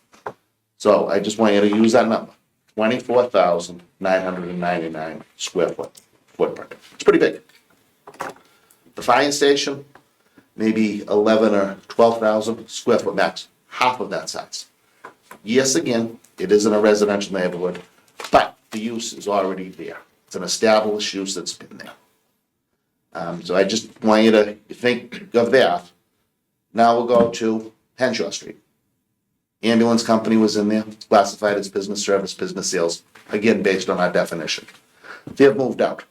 So I just want you to use that number, 24,999 square footprint. It's pretty big. The fire station, maybe 11 or 12,000 square foot max, half of that size. Yes, again, it is in a residential neighborhood, but the use is already there. It's an established use that's been there. So I just want you to think of that. Now we'll go to Henshaw Street. Ambulance company was in there, classified as business service, business sales, again, based on our definition. They have moved out.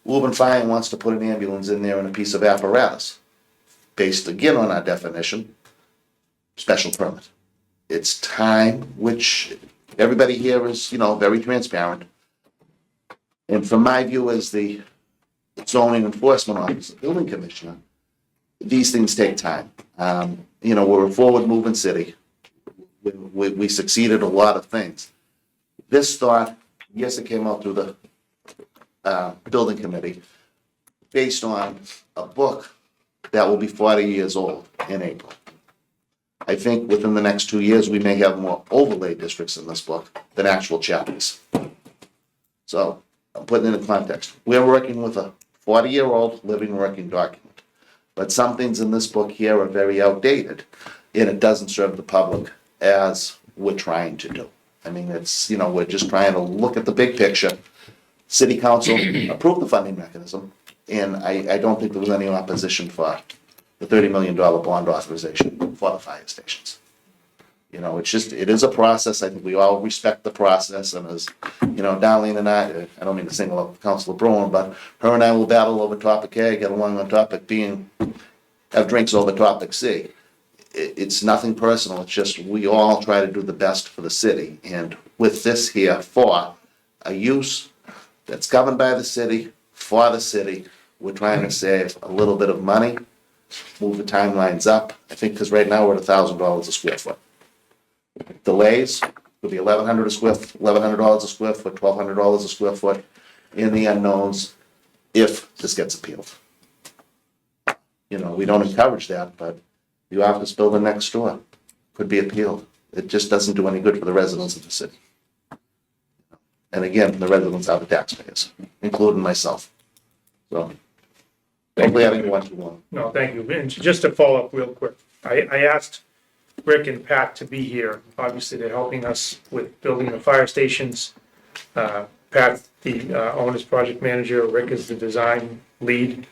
Woburn Fire wants to put an ambulance in there and a piece of apparatus, based again on our definition, special permit. It's time, which everybody here is, very transparent. And from my view as the zoning enforcement officer, building commissioner, these things take time. We're a forward-moving city. We succeeded a lot of things. This thought, yes, it came out through the building committee, based on a book that will be 40 years old in April. I think within the next 2 years, we may have more overlay districts in this book than actual chapters. So I'm putting it in context. We're working with a 40-year-old living working document, but some things in this book here are very outdated, and it doesn't serve the public as we're trying to do. I mean, it's, we're just trying to look at the big picture. City council approved the funding mechanism, and I don't think there was any opposition for the $30 million bond authorization for the fire stations. It is a process. I think we all respect the process, and as, Darlene and I don't mean to single out Councilor Bruin, but her and I will battle over topic A, get along on topic B, and have drinks over topic C. It's nothing personal, it's just we all try to do the best for the city. And with this here, for a use that's governed by the city, for the city, we're trying to save a little bit of money, move the timelines up. I think because right now we're at $1,000 a square foot. Delays would be $1,100 a square foot, $1,100 a square foot, $1,200 a square foot in the unknowns if this gets appealed. We don't encourage that, but the office building next door could be appealed. It just doesn't do any good for the residents of the city. And again, the residents are the taxpayers, including myself. So, hopefully I didn't go on too long. No, thank you. And just to follow up real quick, I asked Rick and Pat to be here. Obviously, they're helping us with building the fire stations. Pat Pat, the owner's project manager, Rick is the design lead.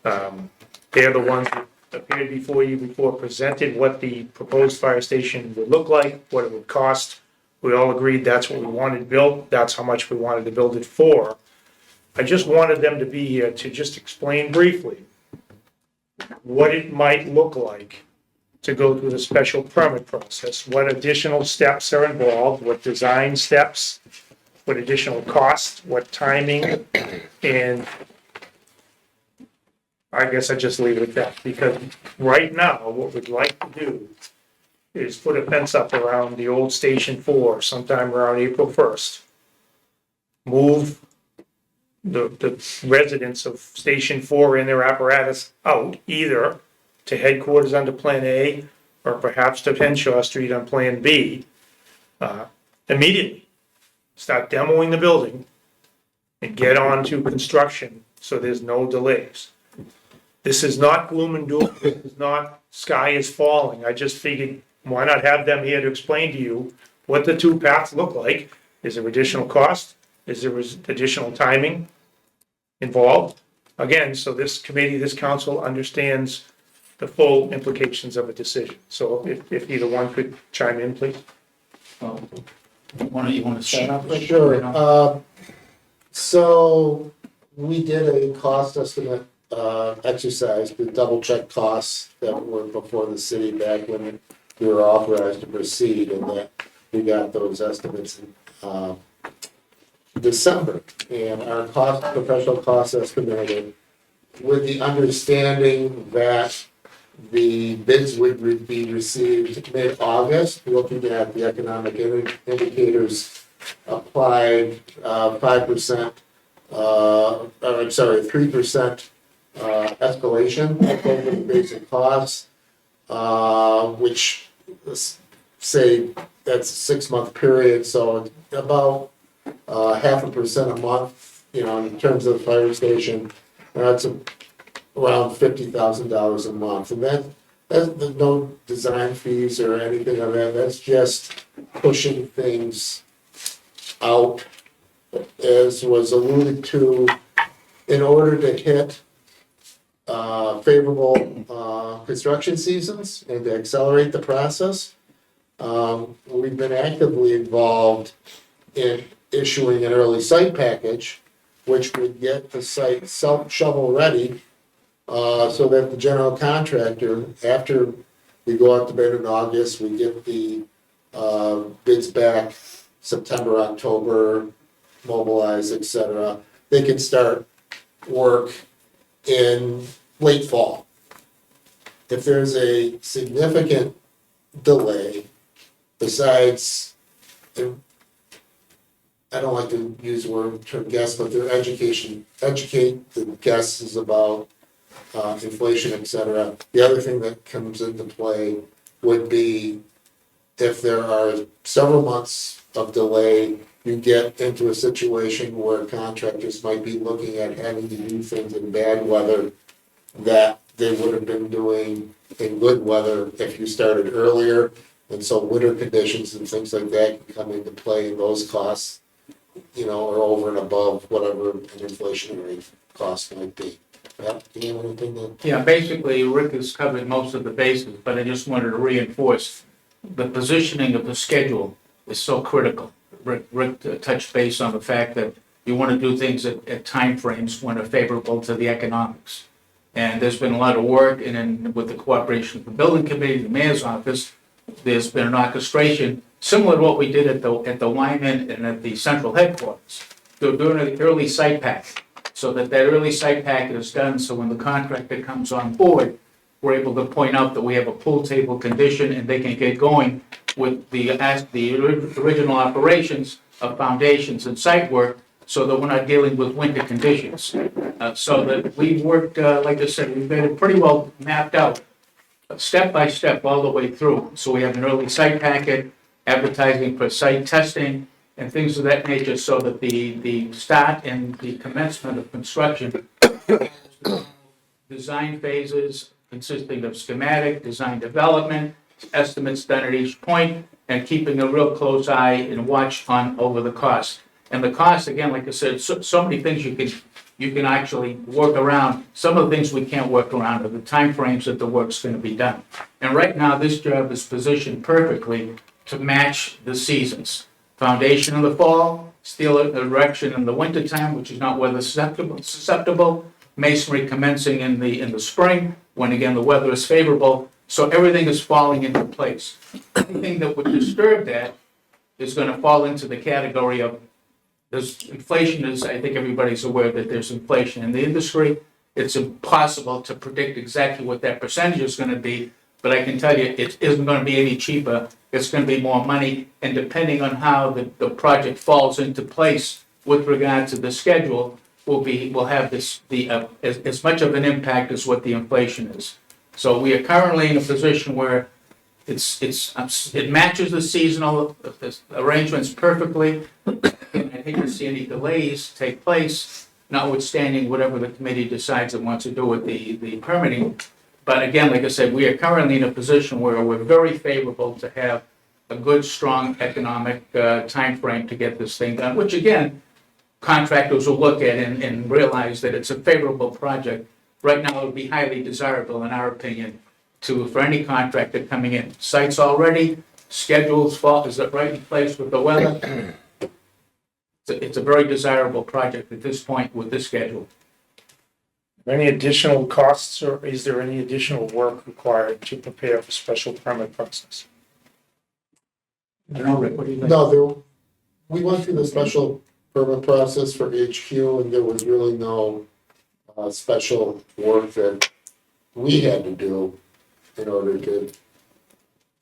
They're the ones that appeared before you before, presented what the proposed fire station would look like, what it would cost. We all agreed that's what we wanted built, that's how much we wanted to build it for. I just wanted them to be here to just explain briefly what it might look like to go through the special permit process, what additional steps are involved, what design steps, what additional costs, what timing, and I guess I just leave it at that, because right now, what we'd like to do is put a fence up around the old Station 4 sometime around April 1st. Move the residents of Station 4 and their apparatus out, either to headquarters under Plan A, or perhaps to Henshaw Street on Plan B, immediately. Start demoing the building and get on to construction so there's no delays. This is not gloom and doom, this is not sky is falling. I just figured, why not have them here to explain to you what the two paths look like? Is there additional cost? Is there additional timing involved? Again, so this committee, this council understands the full implications of a decision. So if either one could chime in, please. One of you want to start off? Rick? Sure. So we did a cost estimate exercise to double check costs that were before the city back when we were authorized to proceed, and that we got those estimates in December. And our professional cost estimated with the understanding that the bids would be received mid-August, looking at the economic indicators applied 5%, 3% escalation over the basic costs, which say that's a 6-month period, so about 0.5% a month, in terms of the fire station, that's around $50,000 a month. And there's no design fees or anything of that, that's just pushing things out, as was alluded to, in order to hit favorable construction seasons and to accelerate the process. We've been actively involved in issuing an early site package, which would get the site shovel ready, so that the general contractor, after we go out to bid in August, we get the bids back September, October, mobilize, etc. They can start work in late fall. If there's a significant delay, besides, I don't like to use the term guess, but their educate the guesses about inflation, etc. The other thing that comes into play would be if there are several months of delay, you get into a situation where contractors might be looking at having to do things in bad weather that they would have been doing in good weather if you started earlier. And so winter conditions and things like that can come into play, and those costs, are over and above whatever an inflationary cost might be. Yeah, do you have anything to? Yeah, basically, Rick has covered most of the bases, but I just wanted to reinforce the positioning of the schedule is so critical. Rick touched base on the fact that you want to do things at timeframes when are favorable to the economics. And there's been a lot of work, and then with the cooperation of the building committee, the mayor's office, there's been an orchestration similar to what we did at the Wyman and at the central headquarters. They're doing an early site pack, so that early site pack is done, so when the contractor comes on board, we're able to point out that we have a pool table condition, and they can get going with the original operations of foundations and site work, so that we're not dealing with winter conditions. So that we've worked, like I said, we've got it pretty well mapped out, step by step, all the way through. So we have an early site packet, advertising for site testing, and things of that nature, so that the start and the commencement of construction, design phases consisting of schematic, design development, estimates done at each point, and keeping a real close eye and watch on over the cost. And the cost, again, like I said, so many things you can actually work around. Some of the things we can't work around are the timeframes that the work's gonna be done. And right now, this job is positioned perfectly to match the seasons. Foundation in the fall, steel erection in the wintertime, which is not weather susceptible, masonry commencing in the spring, when again, the weather is favorable, so everything is falling into place. Anything that would disturb that is gonna fall into the category of, there's inflation is, I think everybody's aware that there's inflation in the industry. It's impossible to predict exactly what that percentage is gonna be, but I can tell you, it isn't gonna be any cheaper, it's gonna be more money, and depending on how the project falls into place with regard to the schedule, will have as much of an impact as what the inflation is. So we are currently in a position where it matches the seasonal arrangements perfectly. And I hate to see any delays take place, notwithstanding whatever the committee decides it wants to do with the permitting. But again, like I said, we are currently in a position where we're very favorable to have a good, strong economic timeframe to get this thing done, which again, contractors will look at and realize that it's a favorable project. Right now, it would be highly desirable, in our opinion, for any contractor coming in. Site's already, schedules fall, is it right in place with the weather? It's a very desirable project at this point with this schedule. Any additional costs, or is there any additional work required to prepare for special permit process? I don't know, Rick, what do you think? No, we went through the special permit process for HQ, and there was really no special work that we had to do in order to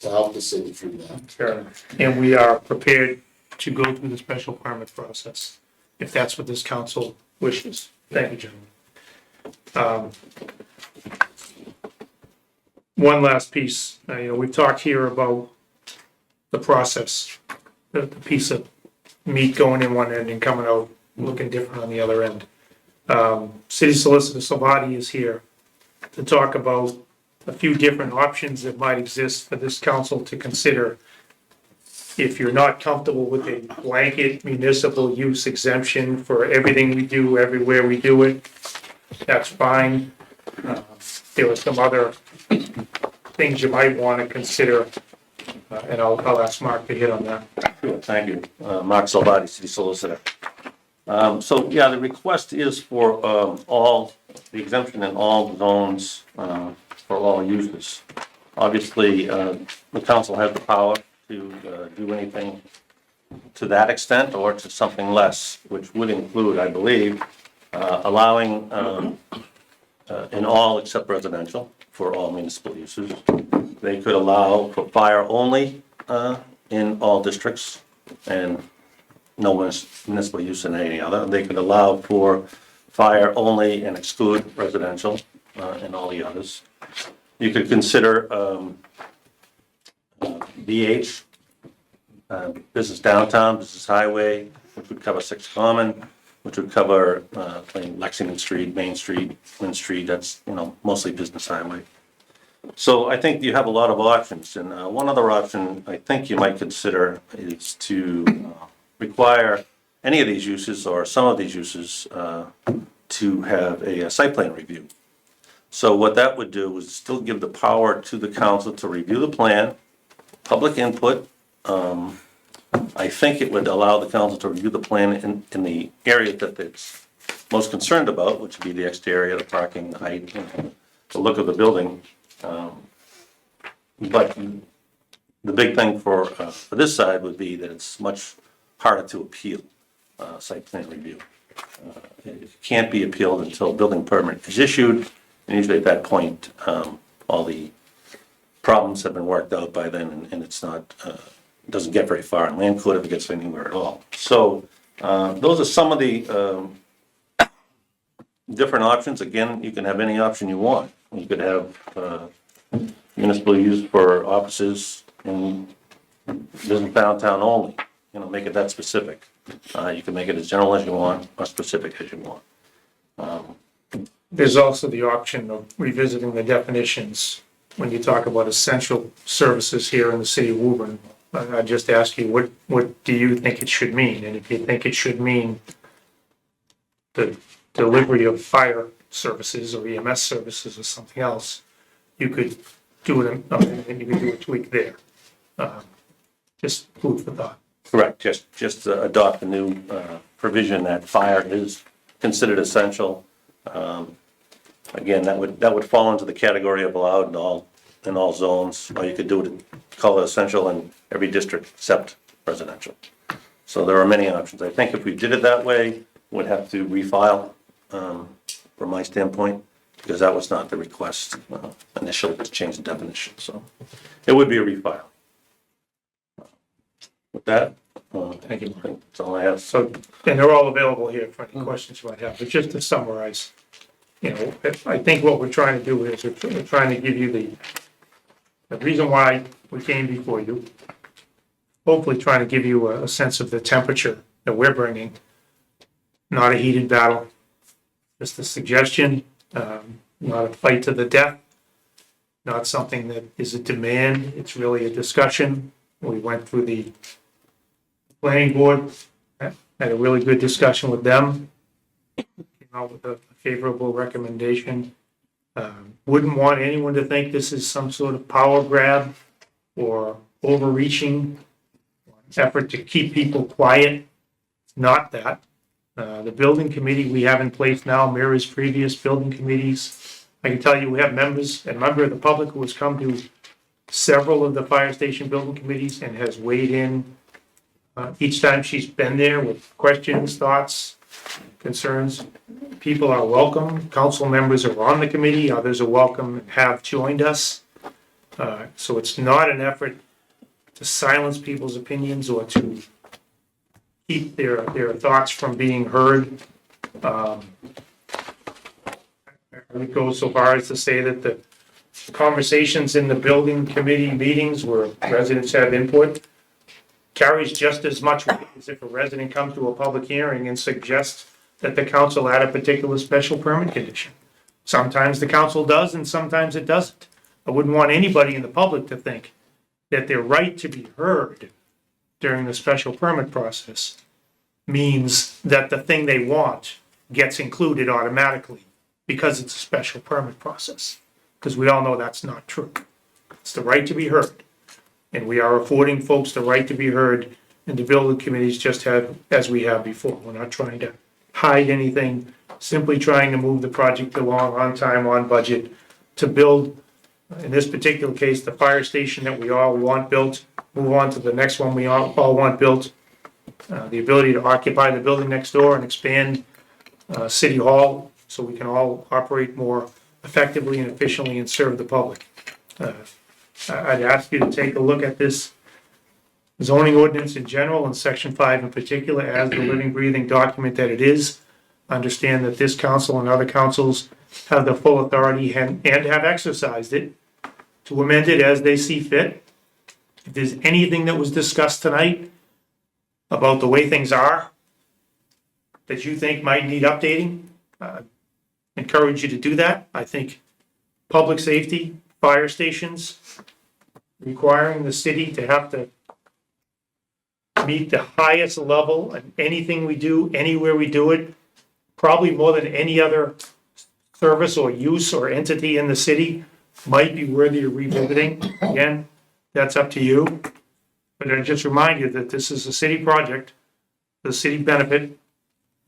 help the city through that. Fair enough. And we are prepared to go through the special permit process, if that's what this council wishes. Thank you, gentlemen. One last piece, we've talked here about the process, the piece of meat going in one end and coming out looking different on the other end. City Solicitor Salvati is here to talk about a few different options that might exist for this council to consider. If you're not comfortable with a blanket municipal use exemption for everything we do, everywhere we do it, that's fine. There are some other things you might want to consider, and I'll ask Mark to hit on that. Sure, thank you. Mark Salvati, City Solicitor. The request is for the exemption in all zones for all users. Obviously, the council has the power to do anything to that extent or to something less, which would include, I believe, allowing in all except residential for all municipal uses. They could allow for fire only in all districts and no municipal use in any other. They could allow for fire only and exclude residential and all the others. You could consider BH, business downtown, business highway, which would cover 6th Common, which would cover Lexington Street, Main Street, Lynn Street, that's, mostly business highway. So I think you have a lot of options, and one other option I think you might consider is to require any of these uses or some of these uses to have a site plan review. So what that would do is still give the power to the council to review the plan, public input. I think it would allow the council to review the plan in the area that it's most concerned about, which would be the exterior, the parking, the height, the look of the building. But the big thing for this side would be that it's much harder to appeal site plan review. It can't be appealed until a building permit is issued, and usually at that point, all the problems have been worked out by then, and it's not, it doesn't get very far in land court if it gets anywhere at all. So those are some of the different options. Again, you can have any option you want. You could have municipal use for offices in business downtown only, make it that specific. You can make it as general as you want, or specific as you want. There's also the option of revisiting the definitions when you talk about essential services here in the city of Woburn. I just ask you, what do you think it should mean? And if you think it should mean the delivery of fire services or EMS services or something else, you could do it, and you could do a tweak there. Just food for thought. Correct, just adopt a new provision that fire is considered essential. Again, that would fall into the category of allowed in all zones, or you could do it, call it essential in every district except residential. So there are many options. I think if we did it that way, we'd have to refile, from my standpoint, because that was not the request initially to change the definition, so it would be a refile. With that, Thank you. I think that's all I have. So, and they're all available here for any questions you might have, but just to summarize, I think what we're trying to do is we're trying to give you the reason why we came before you, hopefully trying to give you a sense of the temperature that we're bringing, not a heated battle, just a suggestion, not a fight to the death, not something that is a demand, it's really a discussion. We went through the planning board, had a really good discussion with them, came out with a favorable recommendation. Wouldn't want anyone to think this is some sort of power grab or overreaching effort to keep people quiet. Not that. The building committee we have in place now mirrors previous building committees. I can tell you we have a member of the public who has come to several of the fire station building committees and has weighed in each time she's been there with questions, thoughts, concerns. People are welcome. Council members are on the committee. Others are welcome and have joined us. So it's not an effort to silence people's opinions or to keep their thoughts from being heard. I would go so far as to say that the conversations in the building committee meetings where residents have input carries just as much weight as if a resident comes to a public hearing and suggests that the council add a particular special permit condition. Sometimes the council does and sometimes it doesn't. I wouldn't want anybody in the public to think that their right to be heard during the special permit process means that the thing they want gets included automatically because it's a special permit process. Because we all know that's not true. It's the right to be heard. And we are affording folks the right to be heard, and the building committees just have, as we have before. We're not trying to hide anything, simply trying to move the project along on time, on budget, to build, in this particular case, the fire station that we all want built, move on to the next one we all want built, the ability to occupy the building next door and expand City Hall so we can all operate more effectively and efficiently and serve the public. I'd ask you to take a look at this zoning ordinance in general and section 5 in particular as the living, breathing document that it is. Understand that this council and other councils have the full authority and have exercised it to amend it as they see fit. If there's anything that was discussed tonight about the way things are that you think might need updating, encourage you to do that. I think public safety, fire stations, requiring the city to have to meet the highest level of anything we do, anywhere we do it, probably more than any other service or use or entity in the city, might be worthy of revisiting. Again, that's up to you. But I just remind you that this is a city project, the city benefit,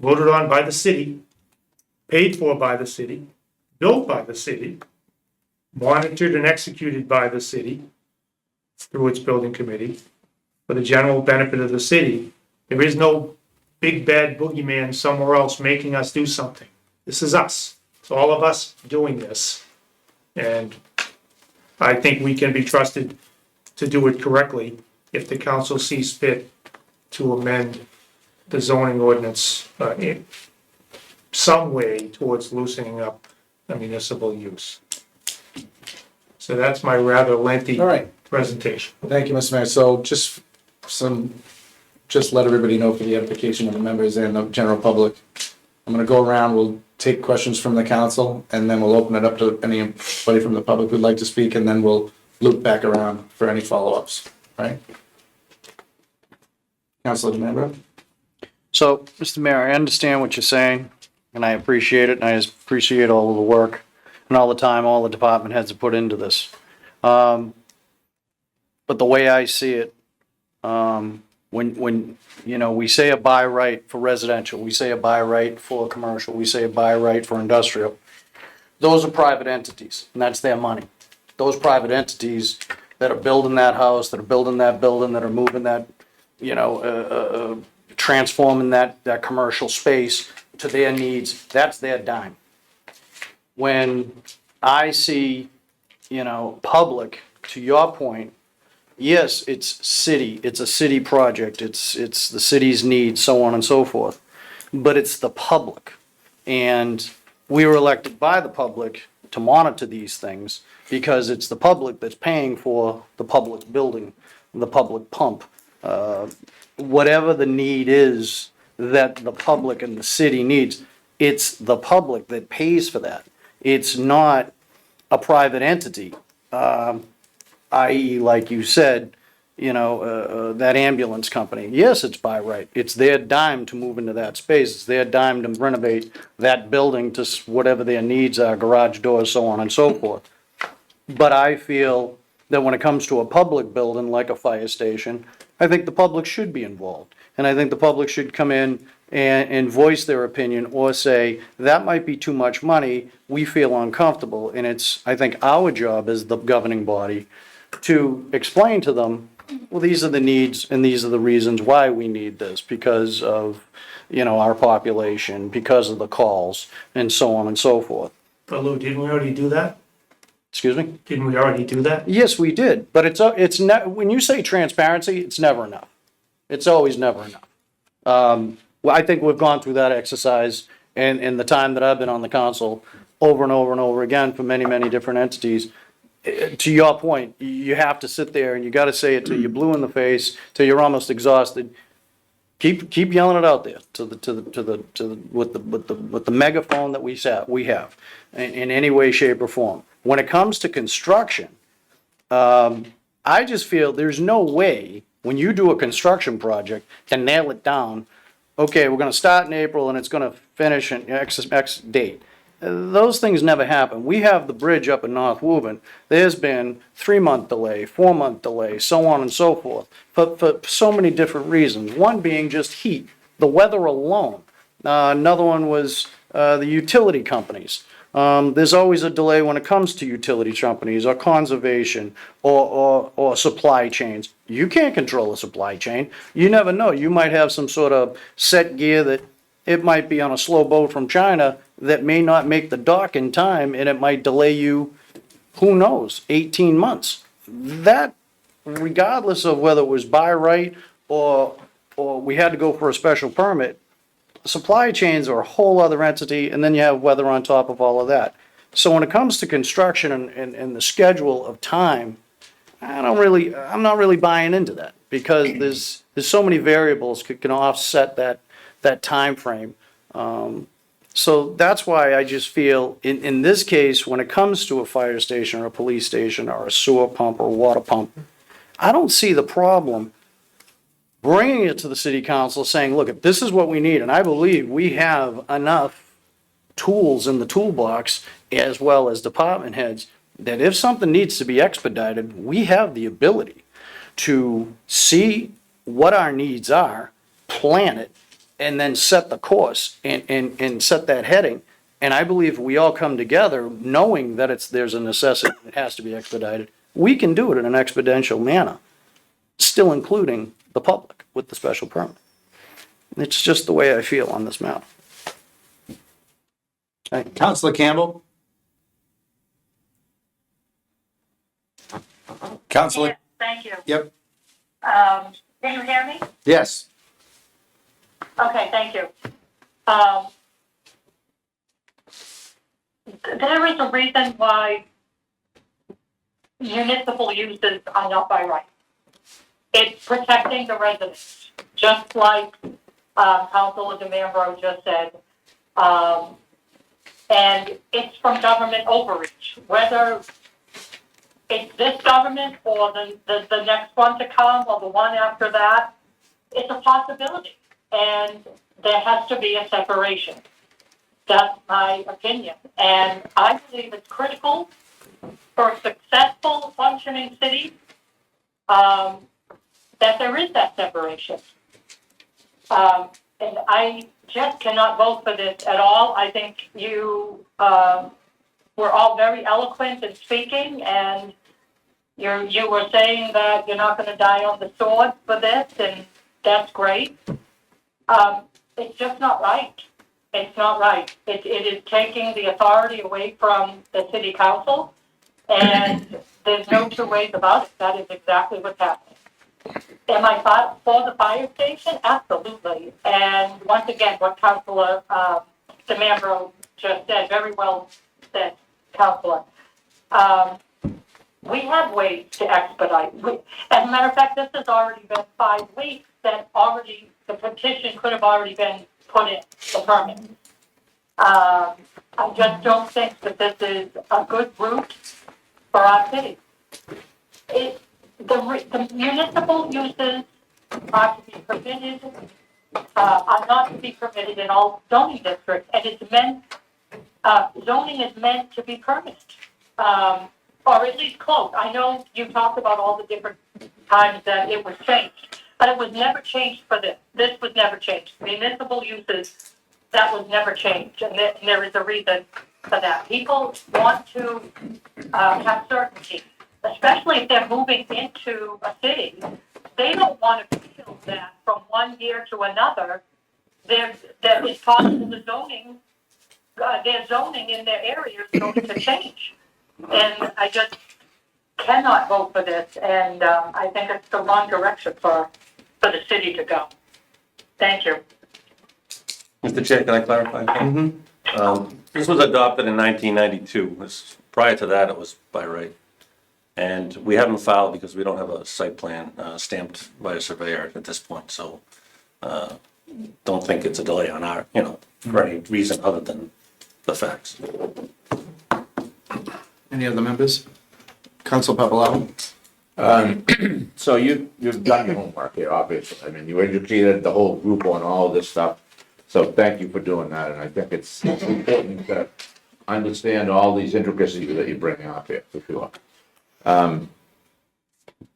voted on by the city, paid for by the city, built by the city, monitored and executed by the city through its building committee for the general benefit of the city. There is no big bad boogeyman somewhere else making us do something. This is us. It's all of us doing this. And I think we can be trusted to do it correctly if the council sees fit to amend the zoning ordinance in some way towards loosening up the municipal use. So that's my rather lengthy All right. presentation. Thank you, Mr. Mayor. So just let everybody know for the edification of the members and the general public. I'm gonna go around, we'll take questions from the council, and then we'll open it up to anybody from the public who'd like to speak, and then we'll loop back around for any follow-ups, right? Councilor DeMambro? So, Mr. Mayor, I understand what you're saying, and I appreciate it, and I appreciate all of the work and all the time all the department heads have put into this. But the way I see it, when, you know, we say a buy right for residential, we say a buy right for commercial, we say a buy right for industrial, those are private entities, and that's their money. Those private entities that are building that house, that are building that building, that are moving that, you know, transforming that commercial space to their needs, that's their dime. When I see, you know, public, to your point, yes, it's a city project, it's the city's needs, so on and so forth, but it's the public. And we were elected by the public to monitor these things because it's the public that's paying for the public building, the public pump. Whatever the need is that the public and the city needs, it's the public that pays for that. It's not a private entity, i.e., like you said, you know, that ambulance company. Yes, it's by right. It's their dime to move into that space. It's their dime to renovate that building to whatever their needs are, garage doors, so on and so forth. But I feel that when it comes to a public building like a fire station, I think the public should be involved. And I think the public should come in and voice their opinion or say, that might be too much money, we feel uncomfortable. And it's, I think, our job as the governing body to explain to them, well, these are the needs and these are the reasons why we need this, because of, you know, our population, because of the calls, and so on and so forth. But Lou, didn't we already do that? Excuse me? Didn't we already do that? Yes, we did, but it's not, when you say transparency, it's never enough. It's always never enough. Well, I think we've gone through that exercise in the time that I've been on the council over and over and over again for many, many different entities. To your point, you have to sit there and you gotta say it till you're blue in the face, till you're almost exhausted. Keep yelling it out there with the megaphone that we have in any way, shape, or form. When it comes to construction, I just feel there's no way when you do a construction project to nail it down. Okay, we're gonna start in April and it's gonna finish in X date. Those things never happen. We have the bridge up in North Woburn. There's been 3-month delay, 4-month delay, so on and so forth, for so many different reasons. One being just heat, the weather alone. Another one was the utility companies. There's always a delay when it comes to utility companies or conservation or supply chains. You can't control a supply chain. You never know. You might have some sort of set gear that it might be on a slow boat from China that may not make the dock in time, and it might delay you, who knows, 18 months. That, regardless of whether it was by right or we had to go for a special permit, supply chains are a whole other entity, and then you have weather on top of all of that. So when it comes to construction and the schedule of time, I'm not really buying into that, because there's so many variables can offset that time frame. So that's why I just feel in this case, when it comes to a fire station or a police station or a sewer pump or a water pump, I don't see the problem bringing it to the city council saying, look, this is what we need. And I believe we have enough tools in the toolbox, as well as department heads, that if something needs to be expedited, we have the ability to see what our needs are, plan it, and then set the course and set that heading. And I believe we all come together knowing that there's a necessity, it has to be expedited. We can do it in an exponential manner, still including the public with the special permit. It's just the way I feel on this matter. Councilor Campbell? Councilor, Yes, thank you. yep, Can you hear me? yes. Okay, thank you. There is a reason why municipal uses are not by right. It's protecting the residents, just like Councilor DeMambro just said. And it's from government overreach, whether it's this government or the next one to come or the one after that. it's a possibility, and there has to be a separation. That's my opinion, and I believe it's critical for a successful functioning city, that there is that separation. And I just cannot vote for this at all. I think you, were all very eloquent in speaking, and you were saying that you're not gonna die on the sword for this, and that's great. It's just not right. It's not right. It is taking the authority away from the city council, and there's no two ways about it. That is exactly what's happening. Am I for the fire station? Absolutely. And once again, what Councilor DeMambro just said, very well said, Councilor. We have ways to expedite. As a matter of fact, this has already been 5 weeks that already, the petition could have already been put in, the permit. I just don't think that this is a good route for our city. The municipal uses are to be permitted, are not to be permitted in all zoning districts, and it's meant, zoning is meant to be permitted, or at least close. I know you talked about all the different times that it was changed, but it was never changed for this. This was never changed. Municipal uses, that was never changed, and there is a reason for that. People want to have certainty, especially if they're moving into a city. They don't want to feel that from one year to another, that it's possible the zoning, their zoning in their area is going to change. And I just cannot vote for this, and I think it's the wrong direction for the city to go. Thank you. Mr. Chair, can I clarify? This was adopted in 1992. Prior to that, it was by right. And we haven't filed because we don't have a site plan stamped by a surveyor at this point, so don't think it's a delay on our, for any reason other than the facts. Any other members? Council Papalato? So you've done your homework here, obviously. I mean, you educated the whole group on all this stuff. So thank you for doing that, and I think it's important to understand all these intricacies that you bring up here, for sure.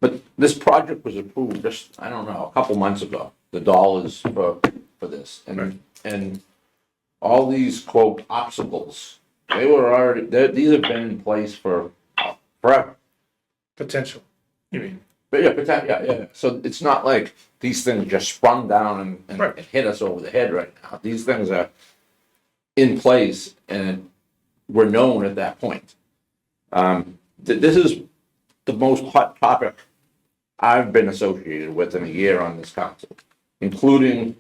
But this project was approved just, I don't know, a couple months ago, the dollars for this. And all these quote obstacles, they were already, these have been in place for forever. Potential, you mean? But yeah. So it's not like these things just sprung down and hit us over the head right now. These things are in place and were known at that point. This is the most hot topic I've been associated with in a year on this council, including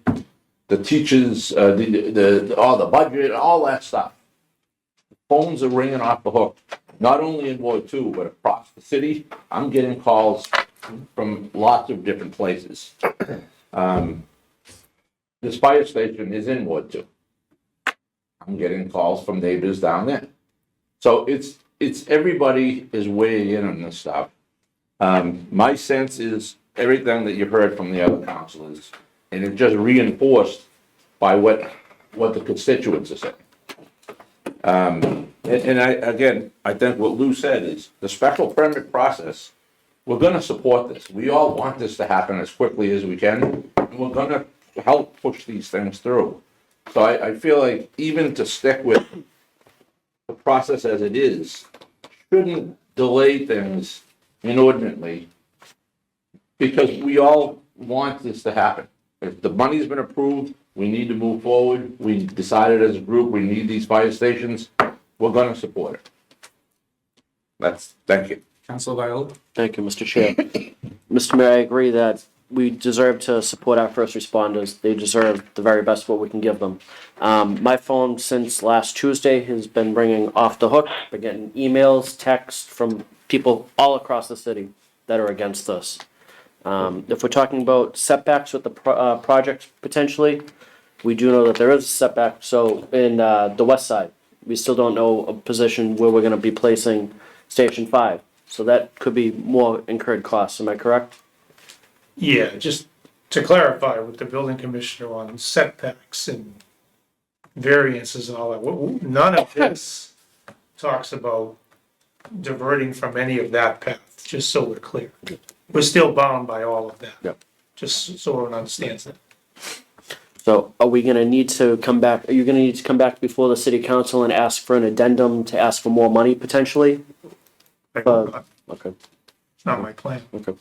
the teachers, all the budget, all that stuff. Phones are ringing off the hook, not only in Ward 2, but across the city. I'm getting calls from lots of different places. This fire station is in Ward 2. I'm getting calls from neighbors down there. So it's everybody is weighing in on this stuff. My sense is everything that you've heard from the other councilors, and it's just reinforced by what the constituents are saying. I think what Lou said is the special permit process, we're gonna support this. We all want this to happen as quickly as we can, and we're gonna help push these things through. So I feel like even to stick with the process as it is, shouldn't delay things inordinately, because we all want this to happen. If the money's been approved, we need to move forward. We decided as a group, we need these fire stations. We're gonna support it. Thank you. Council Viola? Thank you, Mr. Chair. Mr. Mayor, I agree that we deserve to support our first responders. They deserve the very best of what we can give them. My phone since last Tuesday has been ringing off the hook. Been getting emails, texts from people all across the city that are against this. If we're talking about setbacks with the project potentially, we do know that there is a setback. So in the west side, we still don't know a position where we're going to be placing Station 5. So that could be more incurred costs. Am I correct? Yeah, just to clarify with the building commissioner on setbacks and variances and all that, none of this talks about diverting from any of that path, just so we're clear. We're still bound by all of that. Yep. Just so everyone understands that. So are we gonna need to come back, are you gonna need to come back before the city council and ask for an addendum to ask for more money potentially? I hope not. Okay, It's not my plan. okay,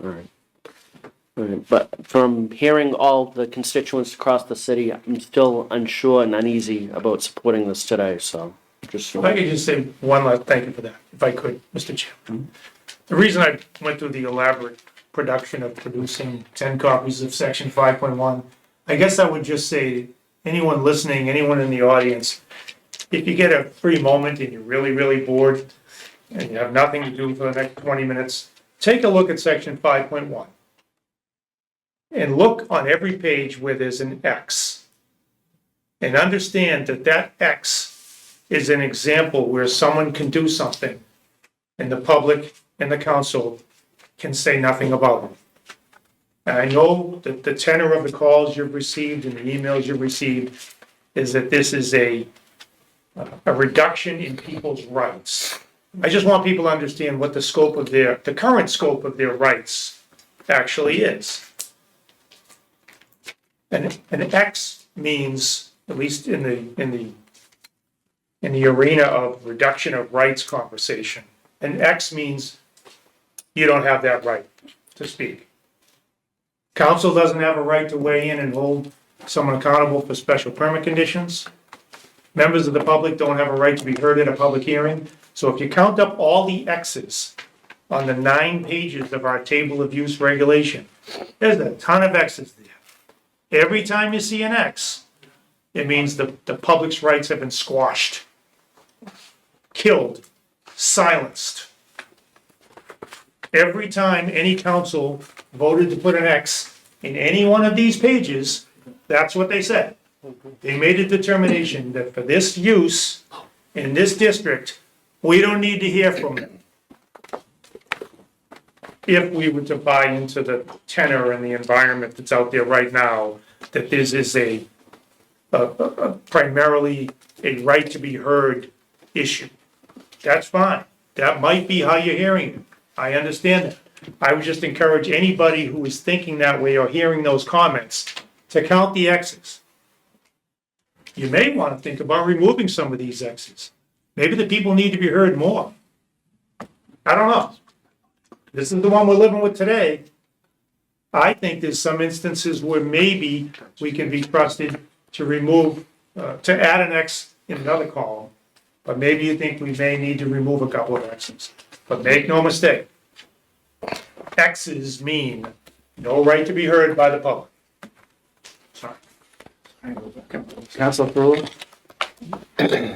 all right. All right, but from hearing all the constituents across the city, I'm still unsure and uneasy about supporting this today, so just. If I could just say one last, thank you for that, if I could, Mr. Chairman. The reason I went through the elaborate production of producing 10 copies of section 5.1, I guess I would just say, anyone listening, anyone in the audience, if you get a free moment and you're really, really bored, and you have nothing to do for the next 20 minutes, take a look at section 5.1. And look on every page where there's an X. And understand that that X is an example where someone can do something and the public and the council can say nothing about it. And I know that the tenor of the calls you've received and the emails you've received is that this is a reduction in people's rights. I just want people to understand what the scope of the current scope of their rights actually is. And an X means, at least in the arena of reduction of rights conversation, an X means you don't have that right to speak. Council doesn't have a right to weigh in and hold someone accountable for special permit conditions. Members of the public don't have a right to be heard at a public hearing. So if you count up all the X's on the 9 pages of our table of use regulation, there's a ton of X's there. Every time you see an X, it means the public's rights have been squashed, killed, silenced. Every time any council voted to put an X in any one of these pages, that's what they said. They made a determination that for this use in this district, we don't need to hear from them. If we were to buy into the tenor and the environment that's out there right now, that this is a primarily a right to be heard issue. That's fine. That might be how you're hearing it. I understand that. I would just encourage anybody who is thinking that way or hearing those comments to count the X's. You may want to think about removing some of these X's. Maybe the people need to be heard more. I don't know. This is the one we're living with today. I think there's some instances where maybe we can be trusted to remove, to add an X in another column. But maybe you think we may need to remove a couple of X's. But make no mistake, X's mean no right to be heard by the public. Sorry. Councilor Thurlow?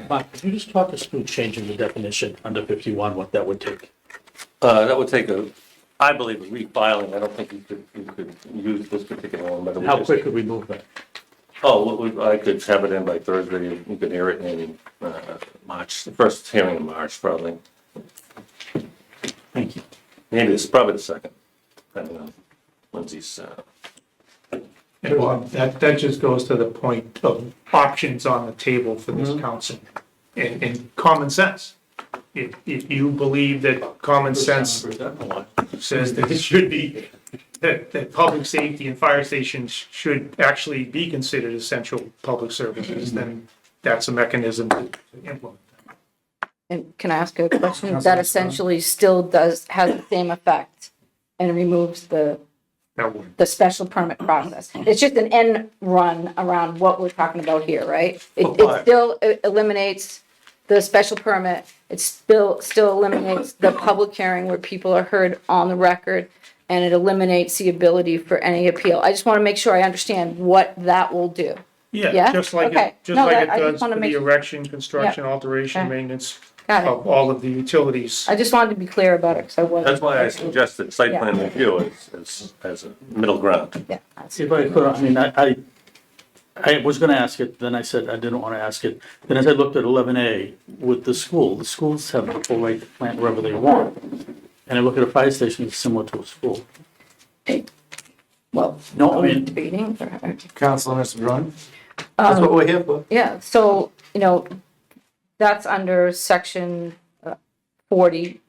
Mark, could you just talk us through changing the definition under 51, what that would take? That would take I believe, a refiling. I don't think you could use this particular one, but it would How just- quick could we move that? I could have it in by Thursday, and you could hear it in March, the first hearing in March, probably. Thank you. Maybe it's probably the second, depending on Lindsay's, And Bob, that just goes to the point of options on the table for this council and common sense. If you believe that common sense says that it should be, that public safety and fire stations should actually be considered essential public services, then that's a mechanism to implement. And can I ask a question? That essentially still has the same effect and removes the special permit process. It's just an end run around what we're talking about here, right? It still eliminates the special permit. It still eliminates the public hearing where people are heard on the record, and it eliminates the ability for any appeal. I just want to make sure I understand what that will do. Yeah, just like Okay. it No, does I just for wanna the make- erection, construction, alteration, Okay. maintenance Got it. of all of the utilities. I just wanted to be clear about it, because I wasn't. that's why I suggested site plan review as a middle ground. Yeah. If I could, I mean, I was gonna ask it, then I said I didn't wanna ask it. Then as I looked at 11A with the schools have the full right to plant wherever they want. And I look at a fire station, it's similar to a school. Well, No, are I we mean- debating or? Councilor, Mr. Bruin? That's what we're here for. Yeah, so, that's under section 40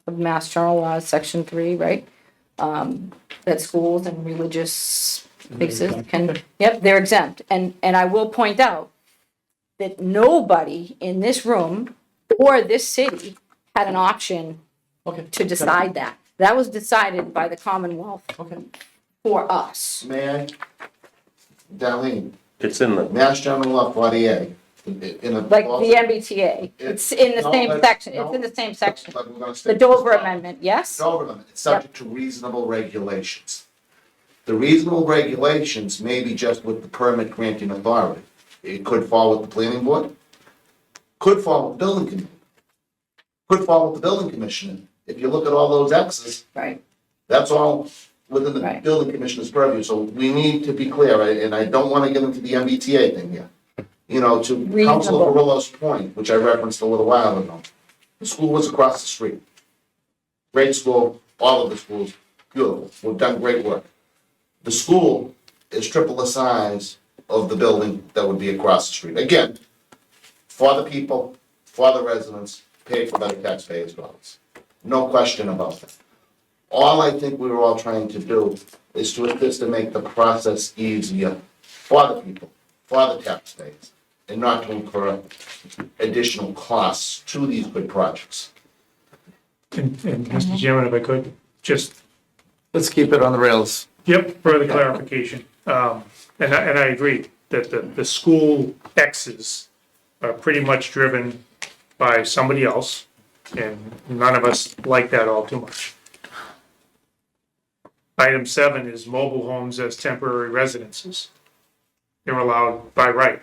of Mass General Laws, section 3, right? That schools and religious places can, yep, they're exempt. And I will point out that nobody in this room or this city had an option to decide that. That was decided by the Commonwealth for us. May I? Darlene, It's in the, Mass General Law 48, in a. Like the MBTA, it's in the No, same but- section, no, it's in the same section. But we're gonna The stick to Dover this. Amendment, yes? Dover Amendment, it's subject to reasonable regulations. The reasonable regulations may be just with the permit granting authority. It could fall with the planning board, could fall with the building committee, could fall with the building commissioner. If you look at all those X's, Right. that's all within the Right. building commissioner's purview, so we need to be clear, and I don't wanna get into the MBTA thing here. To Councilor Reasonable. Barillo's point, which I referenced a little while ago, the school was across the street. Great school, all of the schools, beautiful, we've done great work. The school is triple the size of the building that would be across the street. Again, for the people, for the residents, paid for by the taxpayers' dollars. No question about that. All I think we were all trying to do is to assist to make the process easier for the people, for the taxpayers, and not to incur additional costs to these good projects. And Mr. Chairman, if I could, just, Let's keep it on the rails. yep, further clarification. And I agree that the school X's are pretty much driven by somebody else, and none of us like that all too much. Item 7 is mobile homes as temporary residences. They're allowed by right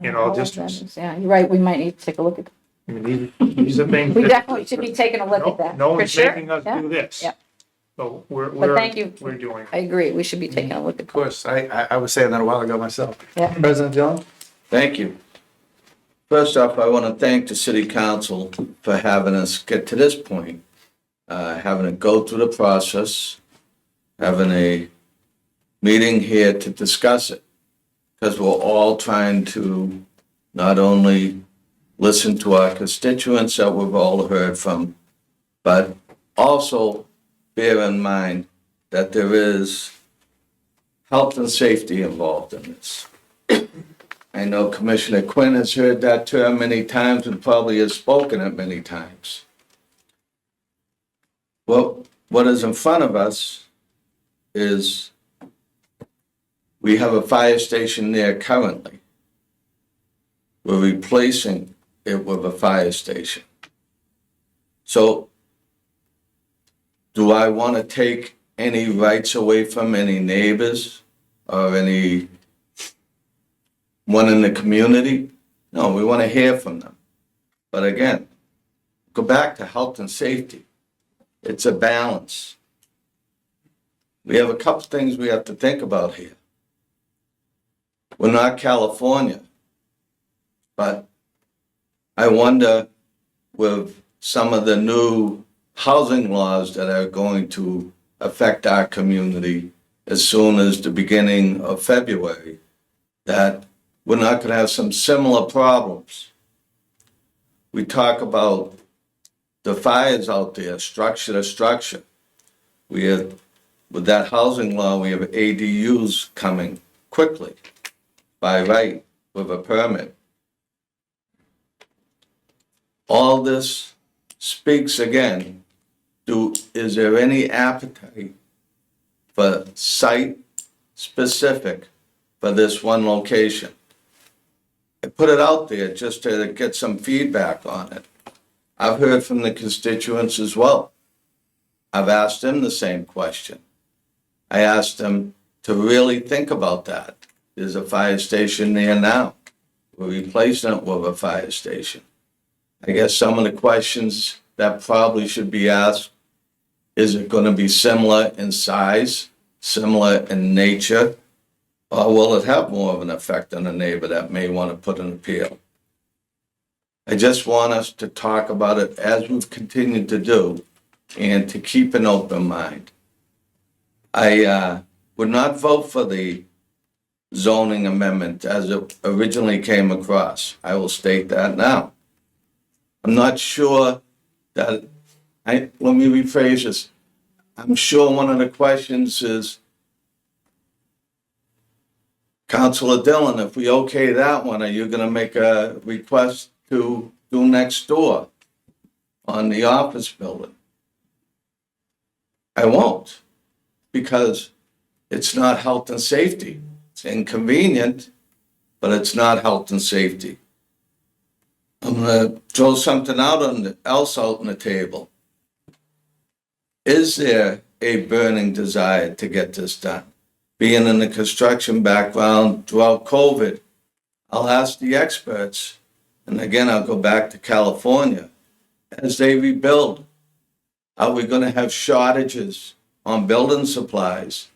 in all districts. Yeah, you're right, we might need to take a look at that. I mean, these are things. We that- definitely should be taking a look at that, No for one's sure. making us Yeah, do this. yeah. So But thank you. we're doing it. I agree, we should be taking a look at Of course, I was saying that a while ago myself. Yeah. President Dillon? Thank you. First off, I want to thank the city council for having us get to this point, having to go through the process, having a meeting here to discuss it. Because we're all trying to not only listen to our constituents that we've all heard from, but also bear in mind that there is health and safety involved in this. I know Commissioner Quinn has heard that term many times and probably has spoken it many times. Well, what is in front of us is we have a fire station there currently. We're replacing it with a fire station. So, do I want to take any rights away from any neighbors or any one in the community? No, we want to hear from them. But again, go back to health and safety. It's a balance. We have a couple things we have to think about here. We're not California, but I wonder with some of the new housing laws that are going to affect our community as soon as the beginning of February, that we're not going to have some similar problems. We talk about the fires out there, structure to structure. We have, with that housing law, we have ADUs coming quickly by right with a permit. All this speaks again, is there any appetite for site specific for this one location? I put it out there just to get some feedback on it. I've heard from the constituents as well. I've asked them the same question. I asked them to really think about that. There's a fire station there now. We're replacing it with a fire station. I guess some of the questions that probably should be asked, is it going to be similar in size, similar in nature, or will it have more of an effect on a neighbor that may want to put an appeal? I just want us to talk about it as we've continued to do and to keep an open mind. I would not vote for the zoning amendment as it originally came across. I will state that now. I'm not sure that, let me rephrase this. I'm sure one of the questions is, Councilor Dillon, if we okay that one, are you gonna make a request to do next door on the office building? I won't, because it's not health and safety. It's inconvenient, but it's not health and safety. I'm gonna throw something else out on the table. Is there a burning desire to get this done? Being in the construction background throughout COVID, I'll ask the experts, and again, I'll go back to California, as they rebuild, are we gonna have shortages on building supplies?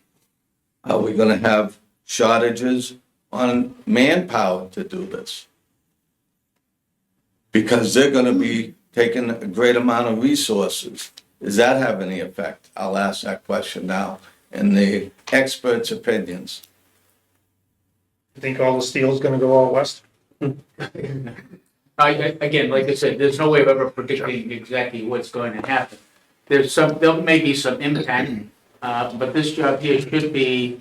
Are we gonna have shortages on manpower to do this? Because they're gonna be taking a great amount of resources. Does that have any effect? I'll ask that question now in the experts' opinions. I think all the steel's gonna go out west. Again, like I said, there's no way of ever predicting exactly what's going to happen. There may be some impact, but this job here should be,